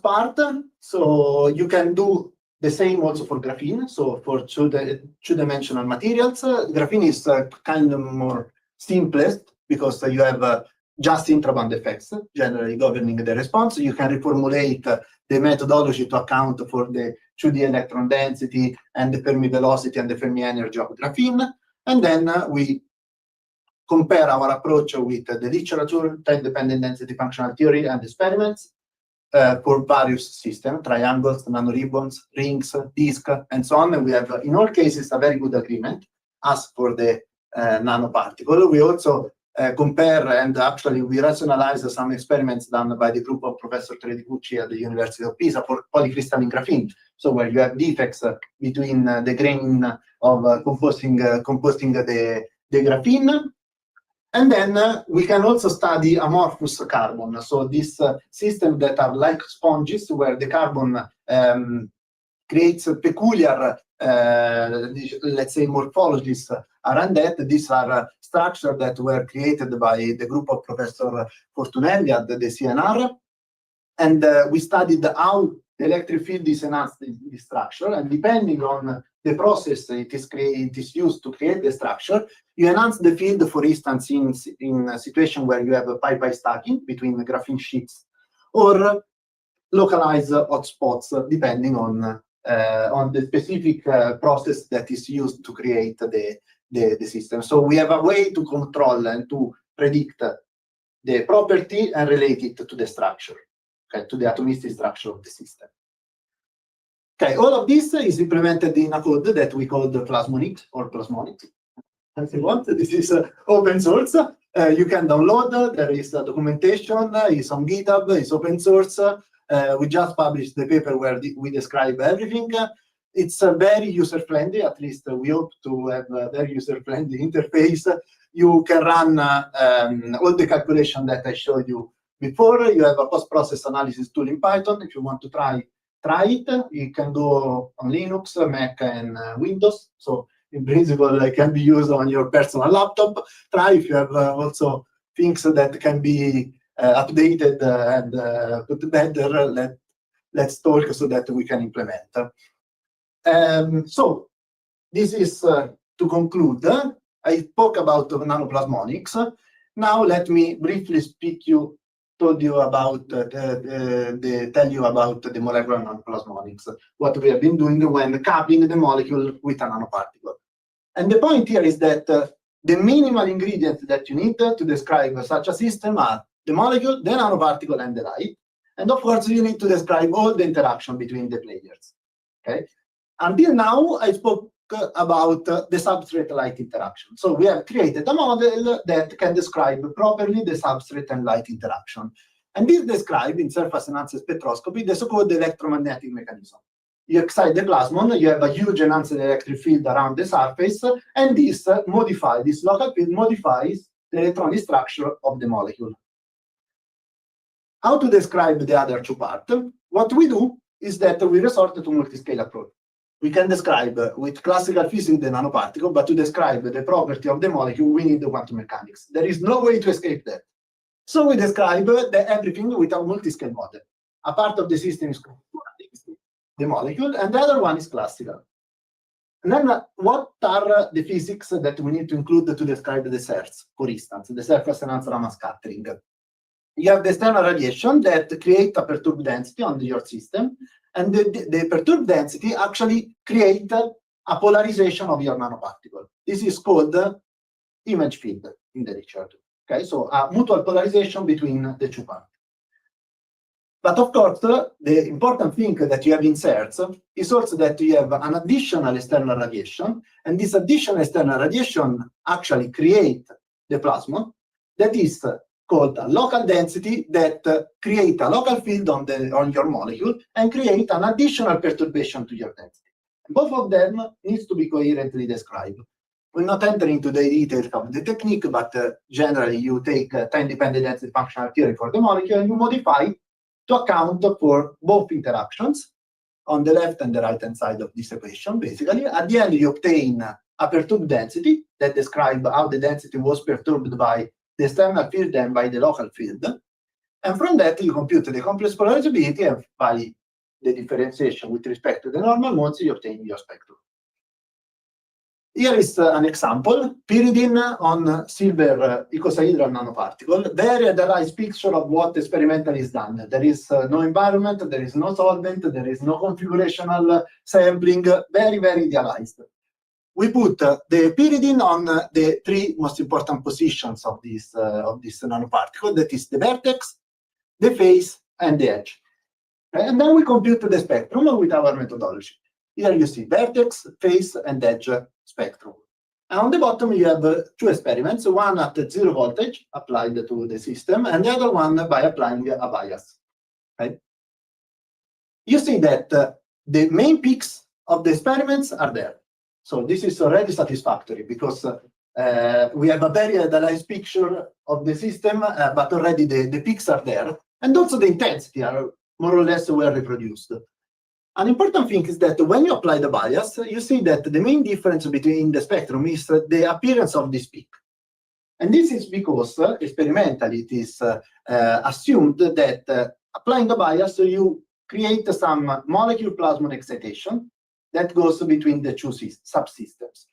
part, so you can do the same also for graphene. So for two-dimensional materials, graphene is kind of more simplest because you have just intraband effects generally governing the response. You can reformulate the methodology to account for the 2D electron density and the Fermi velocity and the Fermi energy of graphene. And then we compare our approach with the literature, time-dependent density functional theory, and experiments for various systems, triangles, nanoribbons, rings, disk, and so on. And we have, in all cases, a very good agreement. As for the nanoparticle, we also compare, and actually we rationalize some experiments done by the group of Professor Tredicucci at the University of Pisa for polycrystalline graphene. So where you have defects between the grain of composting the graphene. And then we can also study amorphous carbon. So this system that are like sponges, where the carbon creates peculiar, let's say, morphologies around that. These are structures that were created by the group of Professor Fortunelli at the CNR. And we studied how the electric field is enhanced in this structure. And depending on the process it is used to create the structure, you enhance the field, for instance, in a situation where you have a pi-pi stacking between the graphene sheets, or localize hotspots depending on the specific process that is used to create the system. So we have a way to control and to predict the property and relate it to the structure, okay, to the atomistic structure of the system. Okay, all of this is implemented in a code that we call the Plasmonics or Plasmonics. as you want. This is open source. You can download. There is documentation. It's on GitHub. It's open source. We just published the paper where we describe everything. It's very user-friendly. At least we hope to have a very user-friendly interface. You can run all the calculation that I showed you before. You have a post-process analysis tool in Python. If you want to try it. You can go on Linux, Mac, and Windows. So in principle, it can be used on your personal laptop. Try if you have also things that can be updated and put better. Let's talk so that we can implement. So this is to conclude. I spoke about nanoplasmonics. Now let me briefly tell you about the molecular nanoplasmonics, what we have been doing when coupling the molecule with a nanoparticle. And the point here is that the minimal ingredients that you need to describe such a system are the molecule, the nanoparticle, and the light. And of course, you need to describe all the interaction between the players. Okay. Until now, I spoke about the substrate-light interaction. So we have created a model that can describe properly the substrate and light interaction. And this describes in surface-enhanced spectroscopy the so-called electromagnetic mechanism. You excite the plasmon, you have a huge enhanced electric field around the surface, and this local field modifies the electronic structure of the molecule. How to describe the other two parts? What we do is that we resort to multiscale approach. We can describe with classical physics the nanoparticle, but to describe the property of the molecule, we need the quantum mechanics. There is no way to escape that. So we describe everything with a multiscale model. A part of the system is the molecule, and the other one is classical. And then what are the physics that we need to include to describe the SERS, for instance, the surface-enhanced Raman scattering? You have the external radiation that creates a perturbed density on your system, and the perturbed density actually creates a polarization of your nanoparticle. This is called image field in the literature. Okay, so a mutual polarization between the two parts. But of course, the important thing that you have in SERS is also that you have an additional external radiation, and this additional external radiation actually creates the plasma that is called a local density that create a local field on your molecule and create an additional perturbation to your density. Both of them needs to be coherently described. We'll not enter into the details of the technique, but generally you take time-dependent density functional theory for the molecule and you modify to account for both interactions on the left and the right-hand side of this equation. Basically, at the end you obtain a perturbed density that describes how the density was perturbed by the external field and by the local field. And from that, you compute the complex polarizability, and by the differentiation with respect to the normal modes, you obtain your spectrum. Here is an example, pyridine on silver icosahedral nanoparticle. Very idealized picture of what experimentally is done. There is no environment, there is no solvent, there is no configurational sampling, very, very idealized. We put the pyridine on the three most important positions of this nanoparticle, that is the vertex, the phase, and the edge. And then we compute the spectrum with our methodology. Here you see vertex, phase, and edge spectrum. And on the bottom you have two experiments, one at 0 voltage applied to the system, and the other one by applying a bias. Right? You see that the main peaks of the experiments are there. So this is already satisfactory because we have a very idealized picture of the system, but already the peaks are there. And also the intensity are more or less well reproduced. An important thing is that when you apply the bias, you see that the main difference between the spectrum is the appearance of this peak. And this is because experimentally it is assumed that applying a bias, you create some molecule plasmon excitation that goes between the two subsystems.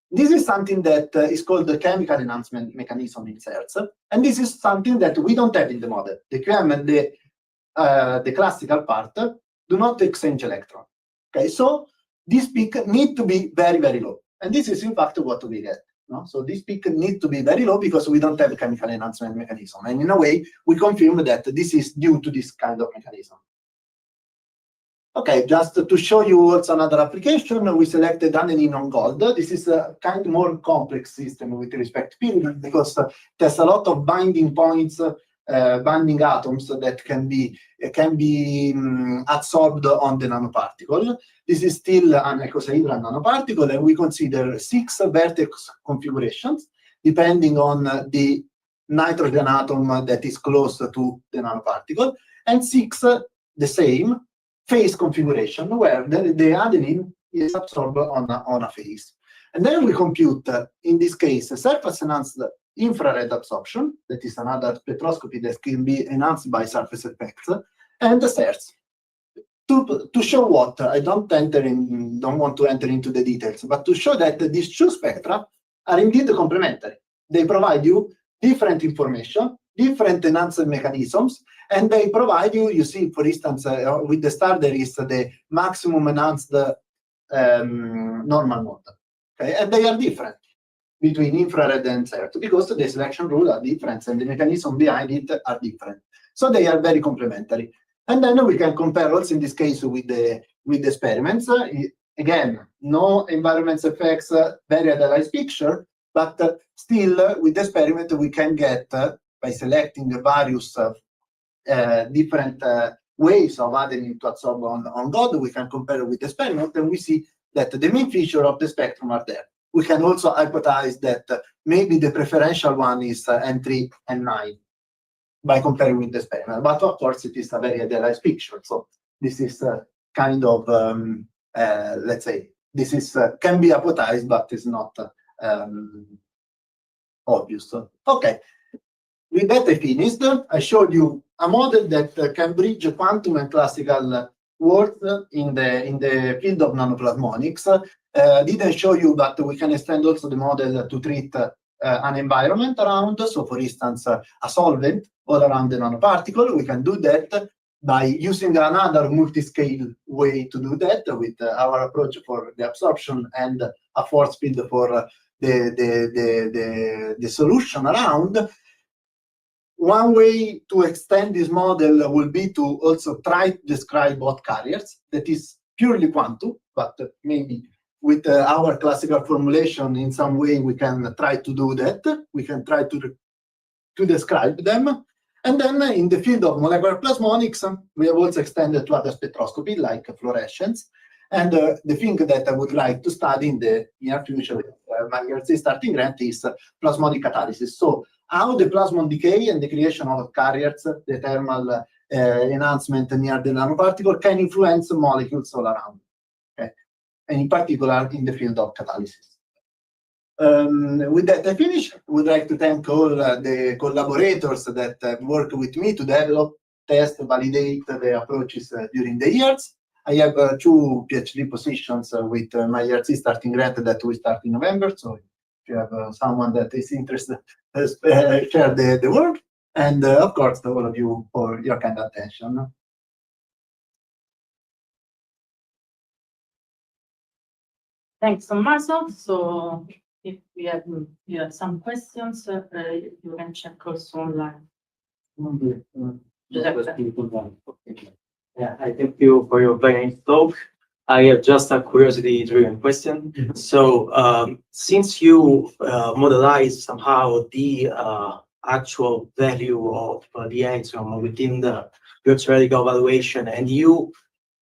This is something that is called the chemical enhancement mechanism in SERS, and this is something that we don't have in the model. The QM and the classical part do not exchange electron. Okay, so this peak needs to be very, very low, and this is in fact what we get. No? So this peak needs to be very low because we don't have a chemical enhancement mechanism, and in a way we confirm that this is due to this kind of mechanism. Okay, just to show you also another application, we selected aniline on gold. This is a kind of more complex system with respect to pyramid because there's a lot of binding points, binding atoms that can be absorbed on the nanoparticle. This is still an icosahedral nanoparticle, and we consider 6 vertex configurations depending on the nitrogen atom that is close to the nanoparticle, and 6 the same phase configuration where the adenine is absorbed on a phase. And then we compute, in this case, surface enhanced infrared absorption, that is another spectroscopy that can be enhanced by surface effects, and the SERS. To show what, I don't want to enter into the details, but to show that these two spectra are indeed complementary. They provide you different information, different enhanced mechanisms, and they provide you, you see, for instance, with the star, there is the maximum enhanced normal mode. Okay? And they are different between infrared and CERT because the selection rules are different and the mechanism behind it are different. So they are very complementary. And then we can compare also in this case with the experiments. Again, no environment effects, very idealized picture, but still with the experiment we can get, by selecting the various different ways of adding to absorb on God, we can compare with the experiment, and we see that the main feature of the spectrum are there. We can also hypothesize that maybe the preferential one is N3 and 9 by comparing with the experiment. But of course, it is a very idealized picture. So this is kind of, let's say, this is can be hypothesized, but is not obvious. Okay. With that, I finished. I showed you a model that can bridge quantum and classical worlds in the field of nanoplasmonics. Didn't show you, but we can extend also the model to treat an environment around. So, for instance, a solvent all around the nanoparticle. We can do that by using another multi-scale way to do that with our approach for the absorption and a force field for the solution around. One way to extend this model will be to also try to describe both carriers. That is purely quantum, but maybe with our classical formulation, in some way, we can try to do that. We can try to describe them. And then in the field of molecular plasmonics, we have also extended to other spectroscopy, like fluorescence. And the thing that I would like to study in the near future, my PhD starting grant, is plasmonic catalysis. So how the plasmon decay and the creation of carriers, the thermal enhancement near the nanoparticle, can influence molecules all around, okay? And in particular in the field of catalysis. With that, I finish. I would like to thank all the collaborators that work with me to develop, test, validate the approaches during the years. I have 2 PhD positions with my PhD starting grant that will start in November. So if you have someone that is interested, share the work. And of course, to all of you for your kind attention. Thanks, Tommaso. So if you have some questions, you can check also online. Yeah, I thank you for your very nice talk. I have just a curiosity-driven question. So, since you modelize somehow the actual value of the atom within your theoretical evaluation, and you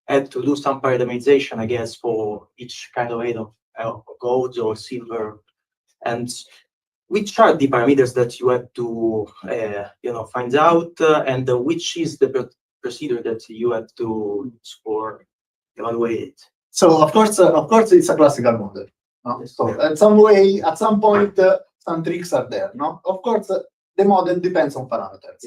had to do some parameterization, I guess, for each kind of atom, gold or silver, and which are the parameters that you have to, find out, and which is the procedure that you have to use for evaluate it? So of course, it's a classical model. No? So at some point, some tricks are there. No, of course, the model depends on parameters.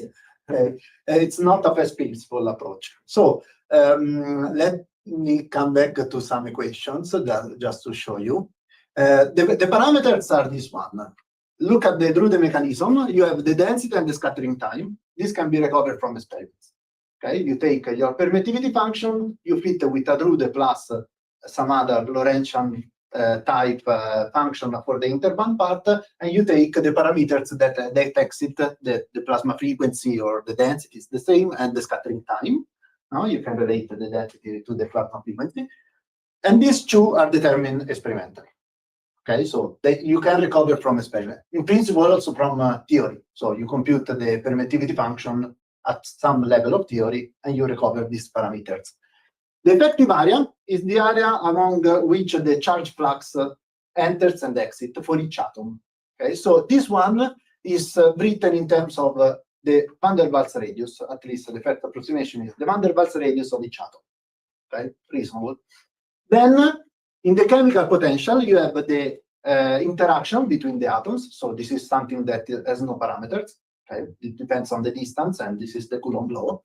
Yeah. It's not a first principle approach. So let me come back to some equations just to show you. The parameters are this one. Look at the Drude mechanism. You have the density and the scattering time. This can be recovered from experiments. Okay, you take your permittivity function, you fit with a Drude plus some other Lorentzian type function for the interband part, and you take the parameters that exit the plasma frequency or the density is the same and the scattering time. No, you can relate the density to the flat frequency, and these two are determined experimentally. Okay, so you can recover from experiment. In principle, also from theory. So you compute the permittivity function at some level of theory, and you recover these parameters. The effective area is the area along which the charge flux enters and exits for each atom. Okay, so this one is written in terms of the van der Waals radius, at least the first approximation is the van der Waals radius of each atom. Okay, reasonable. Then, in the chemical potential, you have the interaction between the atoms. So this is something that has no parameters. Okay, it depends on the distance, and this is the Coulomb law.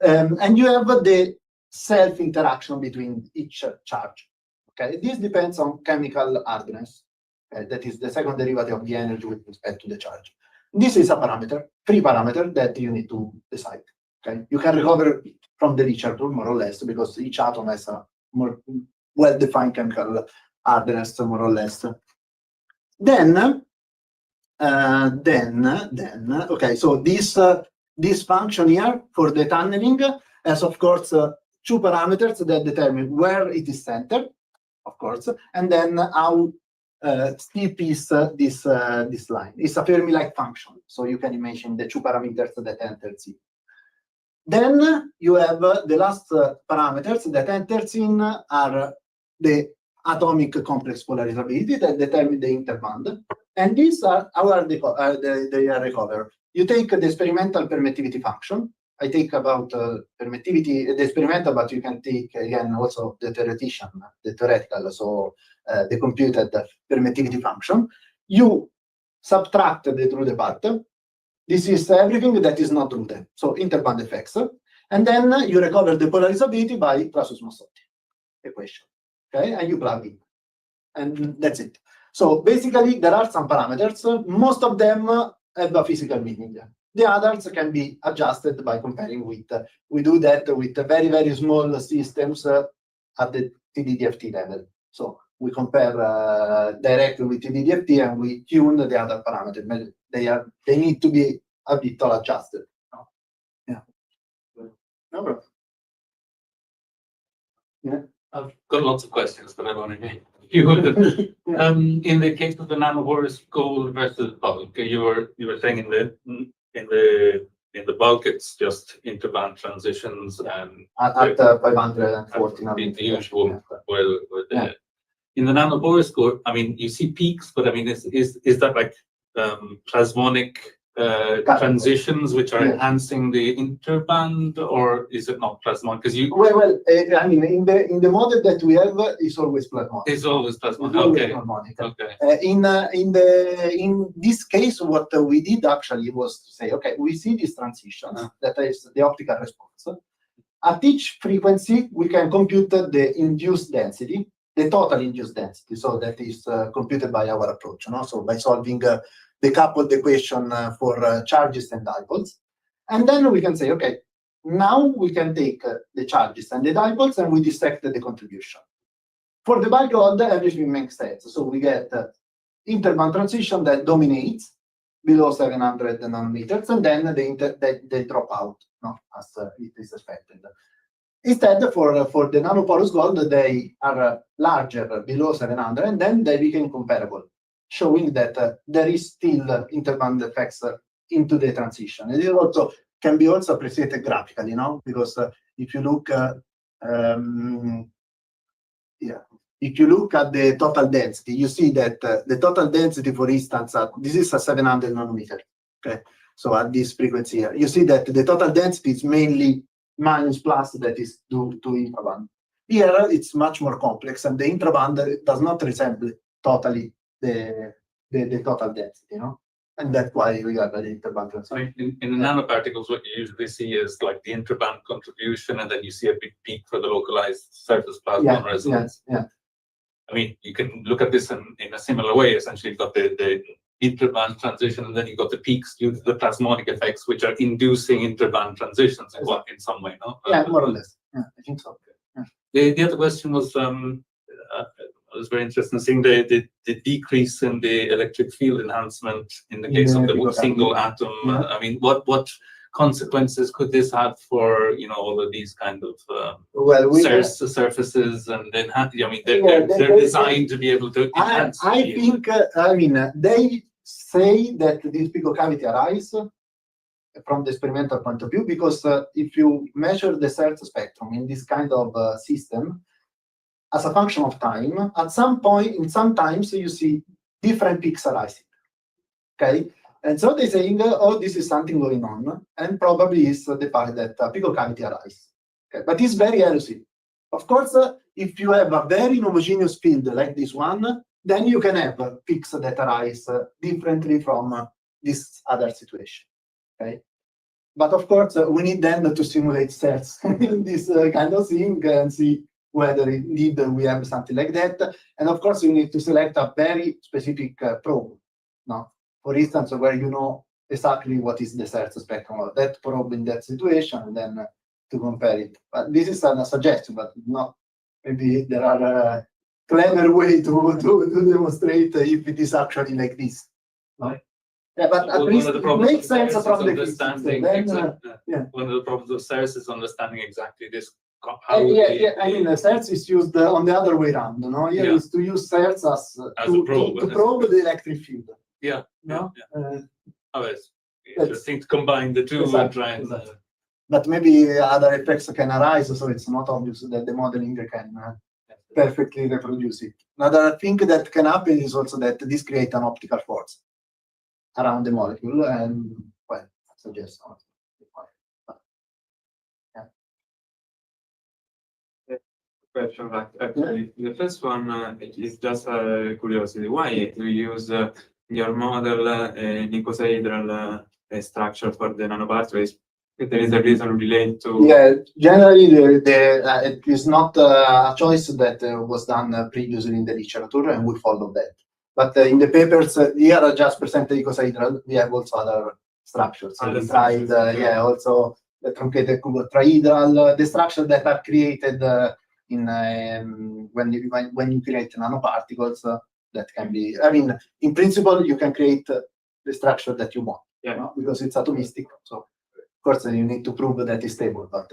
And you have the self-interaction between each charge. Okay, this depends on chemical hardness. That is the second derivative of the energy with respect to the charge. This is a parameter, free parameter that you need to decide. Okay, you can recover from the literature more or less because each atom has a more well-defined chemical hardness, more or less. Then, okay, so this function here for the tunneling has, of course, two parameters that determine where it is centered, of course, and then how steep is this line. It's a Fermi-like function, so you can imagine the two parameters that enters in. Then you have the last parameters that enters in are the atomic complex polarizability that determine the interband, and these are how they are recovered. You take the experimental permittivity function. I take about permittivity, the experimental, but you can take again also the theoretical, so the computed permittivity function. You subtract the Drude part. This is everything that is not Drude, so interband effects, and then you recover the polarizability by Clausius-Mossotti equation. Okay, and you plug in, and that's it. So basically, there are some parameters. Most of them have a physical meaning. The others can be adjusted by comparing with. We do that with very, very small systems at the TDDFT level. So we compare directly with TDDFT and we tune the other parameters. They need to be a bit adjusted. Yeah. No problem. Yeah. I've got lots of questions, but I want to get you. In the case of the nanobore's gold versus bulk, you were saying in the bulk it's just interband transitions and at 540 the usual. Well, in the nanobore score, I mean, you see peaks, but I mean, is that like plasmonic transitions which are enhancing the interband, or is it not plasmonic? Because you I mean, in the model that we have, it's always plasmonic. It's always plasmonic. Always Okay. plasmonic. Okay. In this case, what we did actually was to say, okay, we see these transitions, that is the optical response. At each frequency, we can compute the induced density, the total induced density. So that is computed by our approach, so by solving the coupled equation for charges and dipoles. And then we can say, okay, now we can take the charges and the dipoles and we dissect the contribution. For the bigold, everything makes sense. So we get interband transition that dominates below 700 nanometers, and then they drop out, as it is expected. Instead, for the nanoporous gold, they are larger below 700, and then they became comparable, showing that there is still interband effects into the transition. And it also can be also appreciated graphically, because if you look if you look at the total density, you see that the total density, for instance, this is a 700 nanometer. Okay, so at this frequency here, you see that the total density is mainly minus plus, that is due to intraband. Here it's much more complex, and the intraband does not resemble totally the total density, and that's why we got the interband transition. In the nanoparticles, what you usually see is like the interband contribution, and then you see a big peak for the localized surface plasma resonance. I mean, you can look at this in a similar way. Essentially, you've got the interband transition, and then you've got the peaks due to the plasmonic effects, which are inducing interband transitions in some way, no? Yeah, more or less. Yeah, I think so. Yeah. The other question was, I was very interested in seeing the decrease in the electric field enhancement in the case of the single atom. I mean, what consequences could this have for, you know, all of these kind of Well, surfaces, and then I mean Yeah, they're designed to be able to enhance. I think, I mean, they say that these pico cavity arise from the experimental point of view because if you measure the search spectrum in this kind of system as a function of time, at some point, in some times, you see different peaks arising. Okay, and so they're saying, oh, this is something going on, and probably is the fact that pico cavity arise. Okay, but it's very elusive. Of course, if you have a very homogeneous field like this one, then you can have peaks that arise differently from this other situation. Okay, but of course, we need then to simulate sets in this kind of thing and see whether indeed we have something like that. And of course, you need to select a very specific probe. No, for instance, where you know exactly what is the search spectrum of that probe in that situation, and then to compare it. But this is a suggestion, but not maybe there are clever way to demonstrate if it is actually like this. No? Yeah, but at least it makes sense from the understanding. yeah. One of the problems of SERS is understanding exactly this. I mean, SERS is used on the other way around. No, here is to use SERS as a probe, to probe the electric field. Yeah. No? It's interesting to combine the two and try and. But maybe other effects can arise, so it's not obvious that the modeling can perfectly reproduce it. Another thing that can happen is also that this creates an optical force around the molecule, and well, I suggest not. Question, actually, the first one is just a curiosity. Why do you use your model nicosahedral structure for the nanoparticles? If there is a reason related to. Yeah, generally, it is not a choice that was done previously in the literature, and we follow that. But in the papers here are just presented icosahedral. We have also other structures. So we tried, also the truncated cubotrahedral, the structures that are created when you create nanoparticles. That can be. I mean, in principle, you can create the structure that you want. Yeah. You know, because it's atomistic. So of course, you need to prove that it's stable. But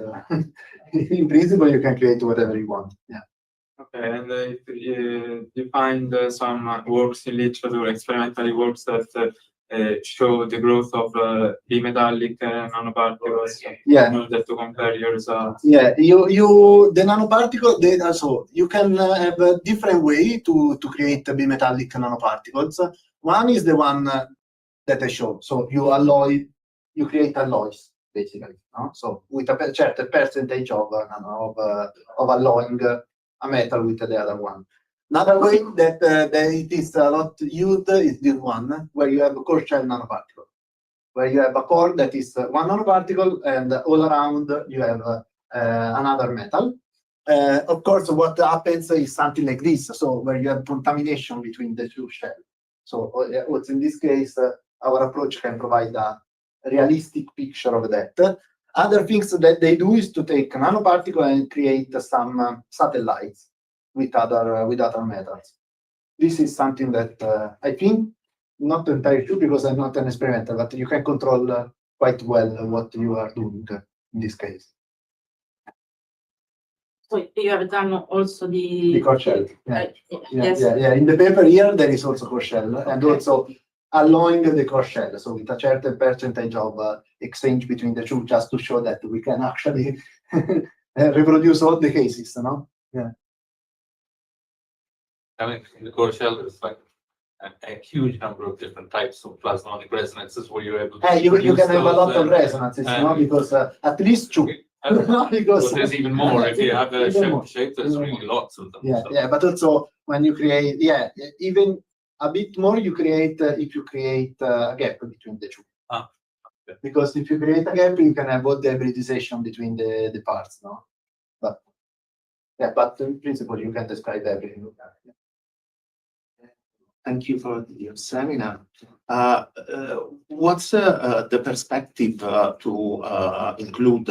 in principle, you can create whatever you want. Yeah. Okay, and if you find some works in literature, experimentally works that show the growth of bimetallic nanoparticles in order to compare your results. Yeah, the nanoparticle, so you can have a different way to create bimetallic nanoparticles. One is the one that I showed. So you create alloys, basically. No? So with a certain percentage of alloying a metal with the other one. Another way that it is a lot used is this one, where you have a core shell nanoparticle, where you have a core that is one nanoparticle, and all around you have another metal. Of course, what happens is something like this, so where you have contamination between the two shells. So what's in this case, our approach can provide a realistic picture of that. Other things that they do is to take a nanoparticle and create some satellites with other metals. This is something that I think not entirely true because I'm not an experimenter, but you can control quite well what you are doing in this case. So you have done also the core shell. Yes. Yeah. In the paper here there is also core shell, and also alloying the core shell, so with a certain percentage of exchange between the two, just to show that we can actually reproduce all the cases, no? Yeah. I mean, the core shell is like a huge number of different types of plasmonic resonances where you're able to. You can have a lot of resonances, no? Because at least two. Because there's even more if you have a shape. There's really lots of them. Yeah, but also when you create, even a bit more you create if you create a gap between the two. Okay. Because if you create a gap, you can have all the hybridization between the parts, no? But in principle, you can describe everything. Thank you for your seminar. What's the perspective to include,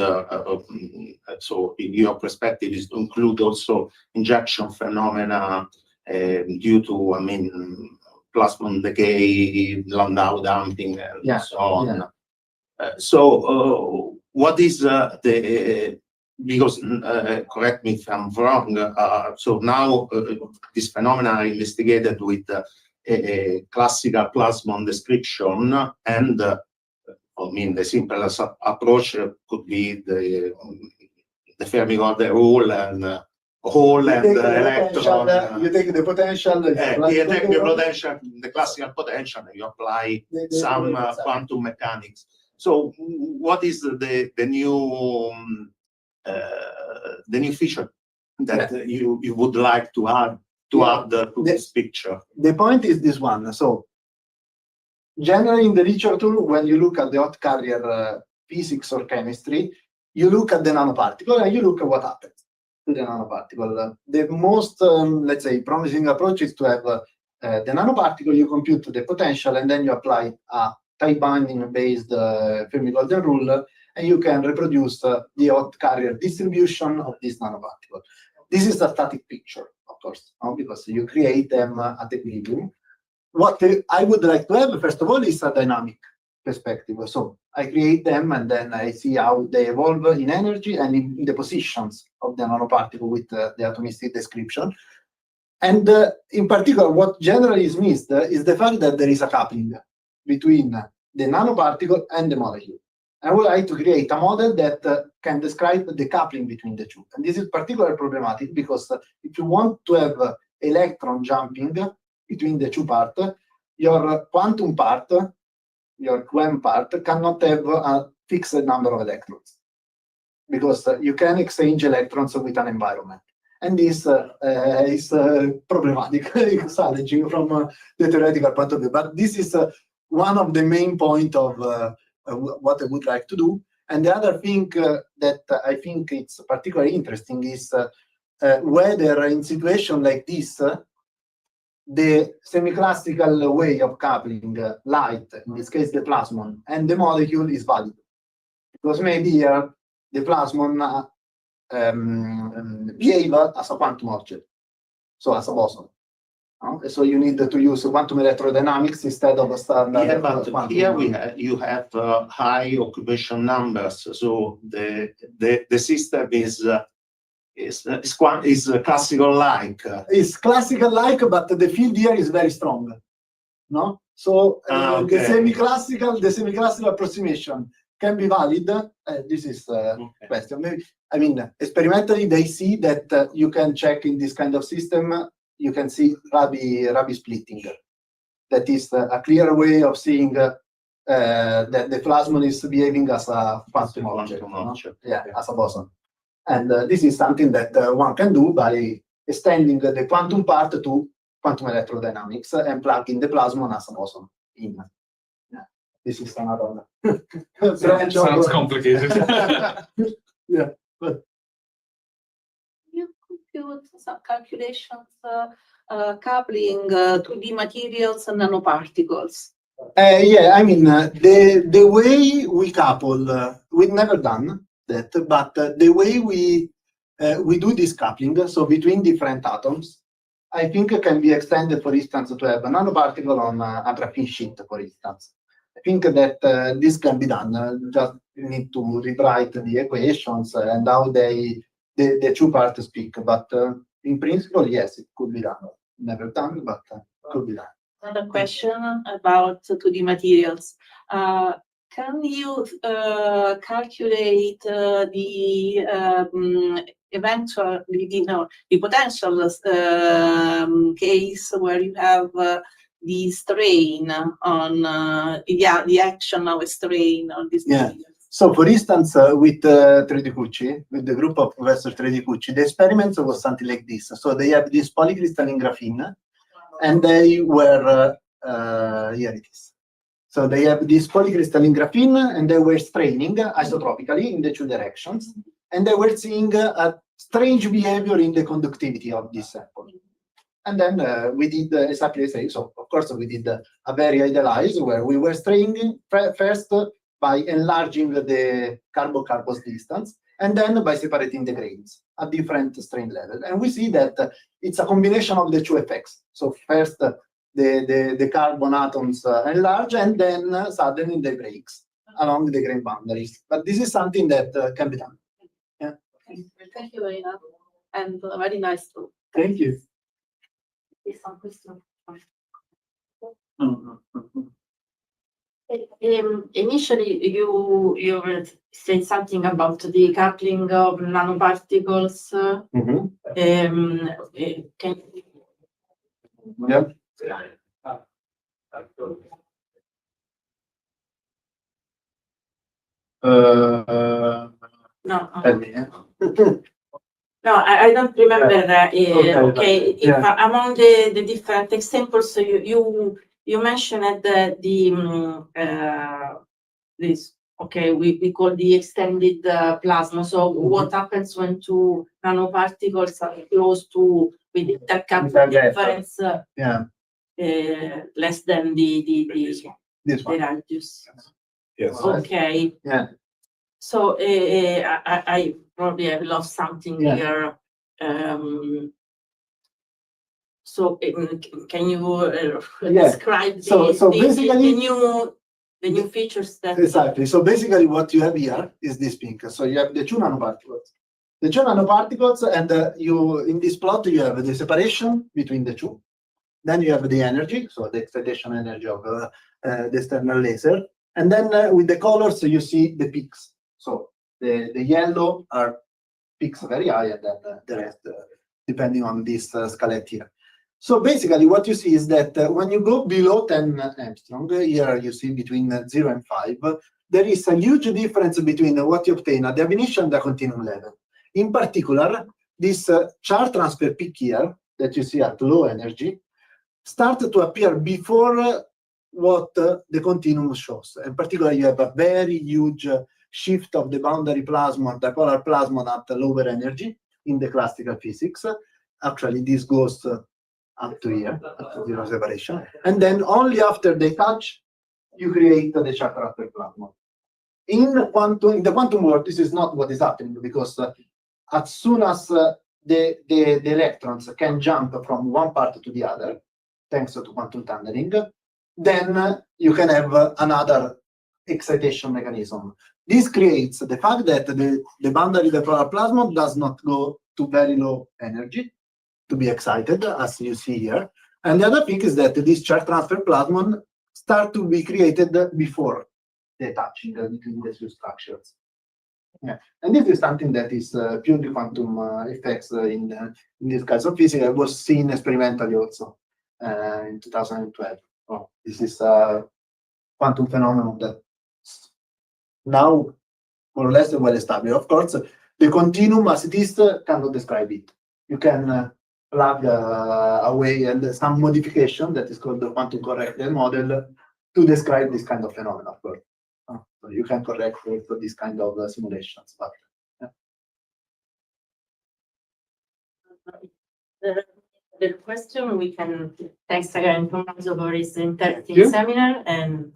so in your perspective is to include also injection phenomena due to, I mean, plasmon decay, Landau damping, and so on. So what is the because correct me if I'm wrong. So now this phenomenon are investigated with a classical plasmon description, and I mean the simplest approach could be the Fermi-Gordon rule and hole and electron. You take the potential. You take the potential, the classical potential, and you apply some quantum mechanics. So, what is the new feature that you would like to add to this picture? The point is this one. So, generally in the literature, when you look at the hot carrier physics or chemistry, you look at the nanoparticle and you look at what happens to the nanoparticle. The most, let's say, promising approach is to have the nanoparticle, you compute the potential, and then you apply a tight binding based Fermi-Gordon rule, and you can reproduce the hot carrier distribution of this nanoparticle. This is a static picture, of course, because you create them at equilibrium. What I would like to have, first of all, is a dynamic perspective. So I create them and then I see how they evolve in energy and in the positions of the nanoparticle with the atomistic description. And in particular, what generally is missed is the fact that there is a coupling between the nanoparticle and the molecule. I would like to create a model that can describe the coupling between the two. And this is particularly problematic because if you want to have electron jumping between the two parts, your quantum part, your QM part, cannot have a fixed number of electrons because you can exchange electrons with an environment. And this is problematic, it's challenging from the theoretical point of view. But this is one of the main points of what I would like to do. And the other thing that I think it's particularly interesting is whether in situations like this, the semi-classical way of coupling light, in this case the plasmon, and the molecule is valid. Because maybe here the plasmon behave as a quantum object, so as a boson. So you need to use quantum electrodynamics instead of a standard. Yeah, but here you have high occupation numbers, so the system is classical-like. It's classical-like, but the field here is very strong. No, so okay. the semi-classical approximation can be valid. This is a question. Maybe, I mean, experimentally, they see that you can check in this kind of system. You can see Rabi splitting. That is a clear way of seeing that the plasmon is behaving as a quantum object. Yeah, as a boson. And this is something that one can do by extending the quantum part to quantum electrodynamics and plugging the plasmon as a boson in. Yeah. This is another. Sounds complicated. Yeah. But you compute some calculations coupling 2D materials and nanoparticles. Yeah, I mean, the way we couple, we've never done that, but the way we do this coupling, so between different atoms, I think can be extended, for instance, to have a nanoparticle on a graphene sheet, for instance. I think that this can be done. Just you need to rewrite the equations and how the two parts speak. But in principle, yes, it could be done. Never done, but could be done. Another question about 2D materials. Can you calculate the eventual, the potential case where you have the strain on the action of a strain on this material? So, for instance, with Tredicucci, with the group of Professor Tredicucci, the experiment was something like this. So they have this polycrystalline graphene, and they were here it is. So they have this polycrystalline graphene, and they were straining isotropically in the two directions, and they were seeing a strange behavior in the conductivity of this sample. And then we did exactly the same. So of course we did a very idealized where we were straining first by enlarging the carbon-carbon distance, and then by separating the grains at different strain levels. And we see that it's a combination of the two effects. So first, the carbon atoms enlarge, and then suddenly they breaks. along the grain boundaries. But this is something that can be done. Yeah. Thank you very much. And very nice too. Thank you. Some question. Initially, you were saying something about the coupling of nanoparticles. Can Yeah. no? Tell me, yeah. No, I don't remember. Okay, if Yeah. among the different examples, you mentioned this. Okay, we call the extended plasma. So what happens when two nanoparticles are close to with intercoupling difference Yeah. less than the This one. radius? Yes. Okay. Yeah. So I probably have lost something Yeah. here. So can you describe the new features that Exactly. So basically what you have here is this pink. So you have the two nanoparticles. The two nanoparticles, and you in this plot you have the separation between the two. Then you have the energy, so the excitation energy of the external laser. And then with the colors you see the peaks. So the yellow are peaks very high, and then the rest depending on this scalette here. So basically what you see is that when you go below 10 angstrom, here you see between 0 and 5, there is a huge difference between what you obtain at the ab initio and the continuum level. In particular, this charge transfer peak here that you see at low energy start to appear before what the continuum shows. In particular, you have a very huge shift of the boundary plasmon, dipolar plasmon at lower energy in the classical physics. Actually, this goes up to here, up to zero separation. And then only after they touch, you create the charge transfer plasmon. In the quantum world, this is not what is happening, because as soon as the electrons can jump from one part to the other, thanks to quantum tunneling, then you can have another excitation mechanism. This creates the fact that the boundary dipolar plasmon does not go to very low energy to be excited, as you see here. And the other thing is that this charge transfer plasmon start to be created before the touching between the two structures. Yeah. And this is something that is purely quantum effects in this case of physics. It was seen experimentally also in 2012. Oh, this is a quantum phenomenon that now more or less well established. Of course, the continuum as it is cannot describe it. You can plug away and some modification that is called the quantum corrected model to describe this kind of phenomenon, of course. So you can correct for this kind of simulations. But, yeah. The question we can thanks again Tommaso for his interesting seminar, and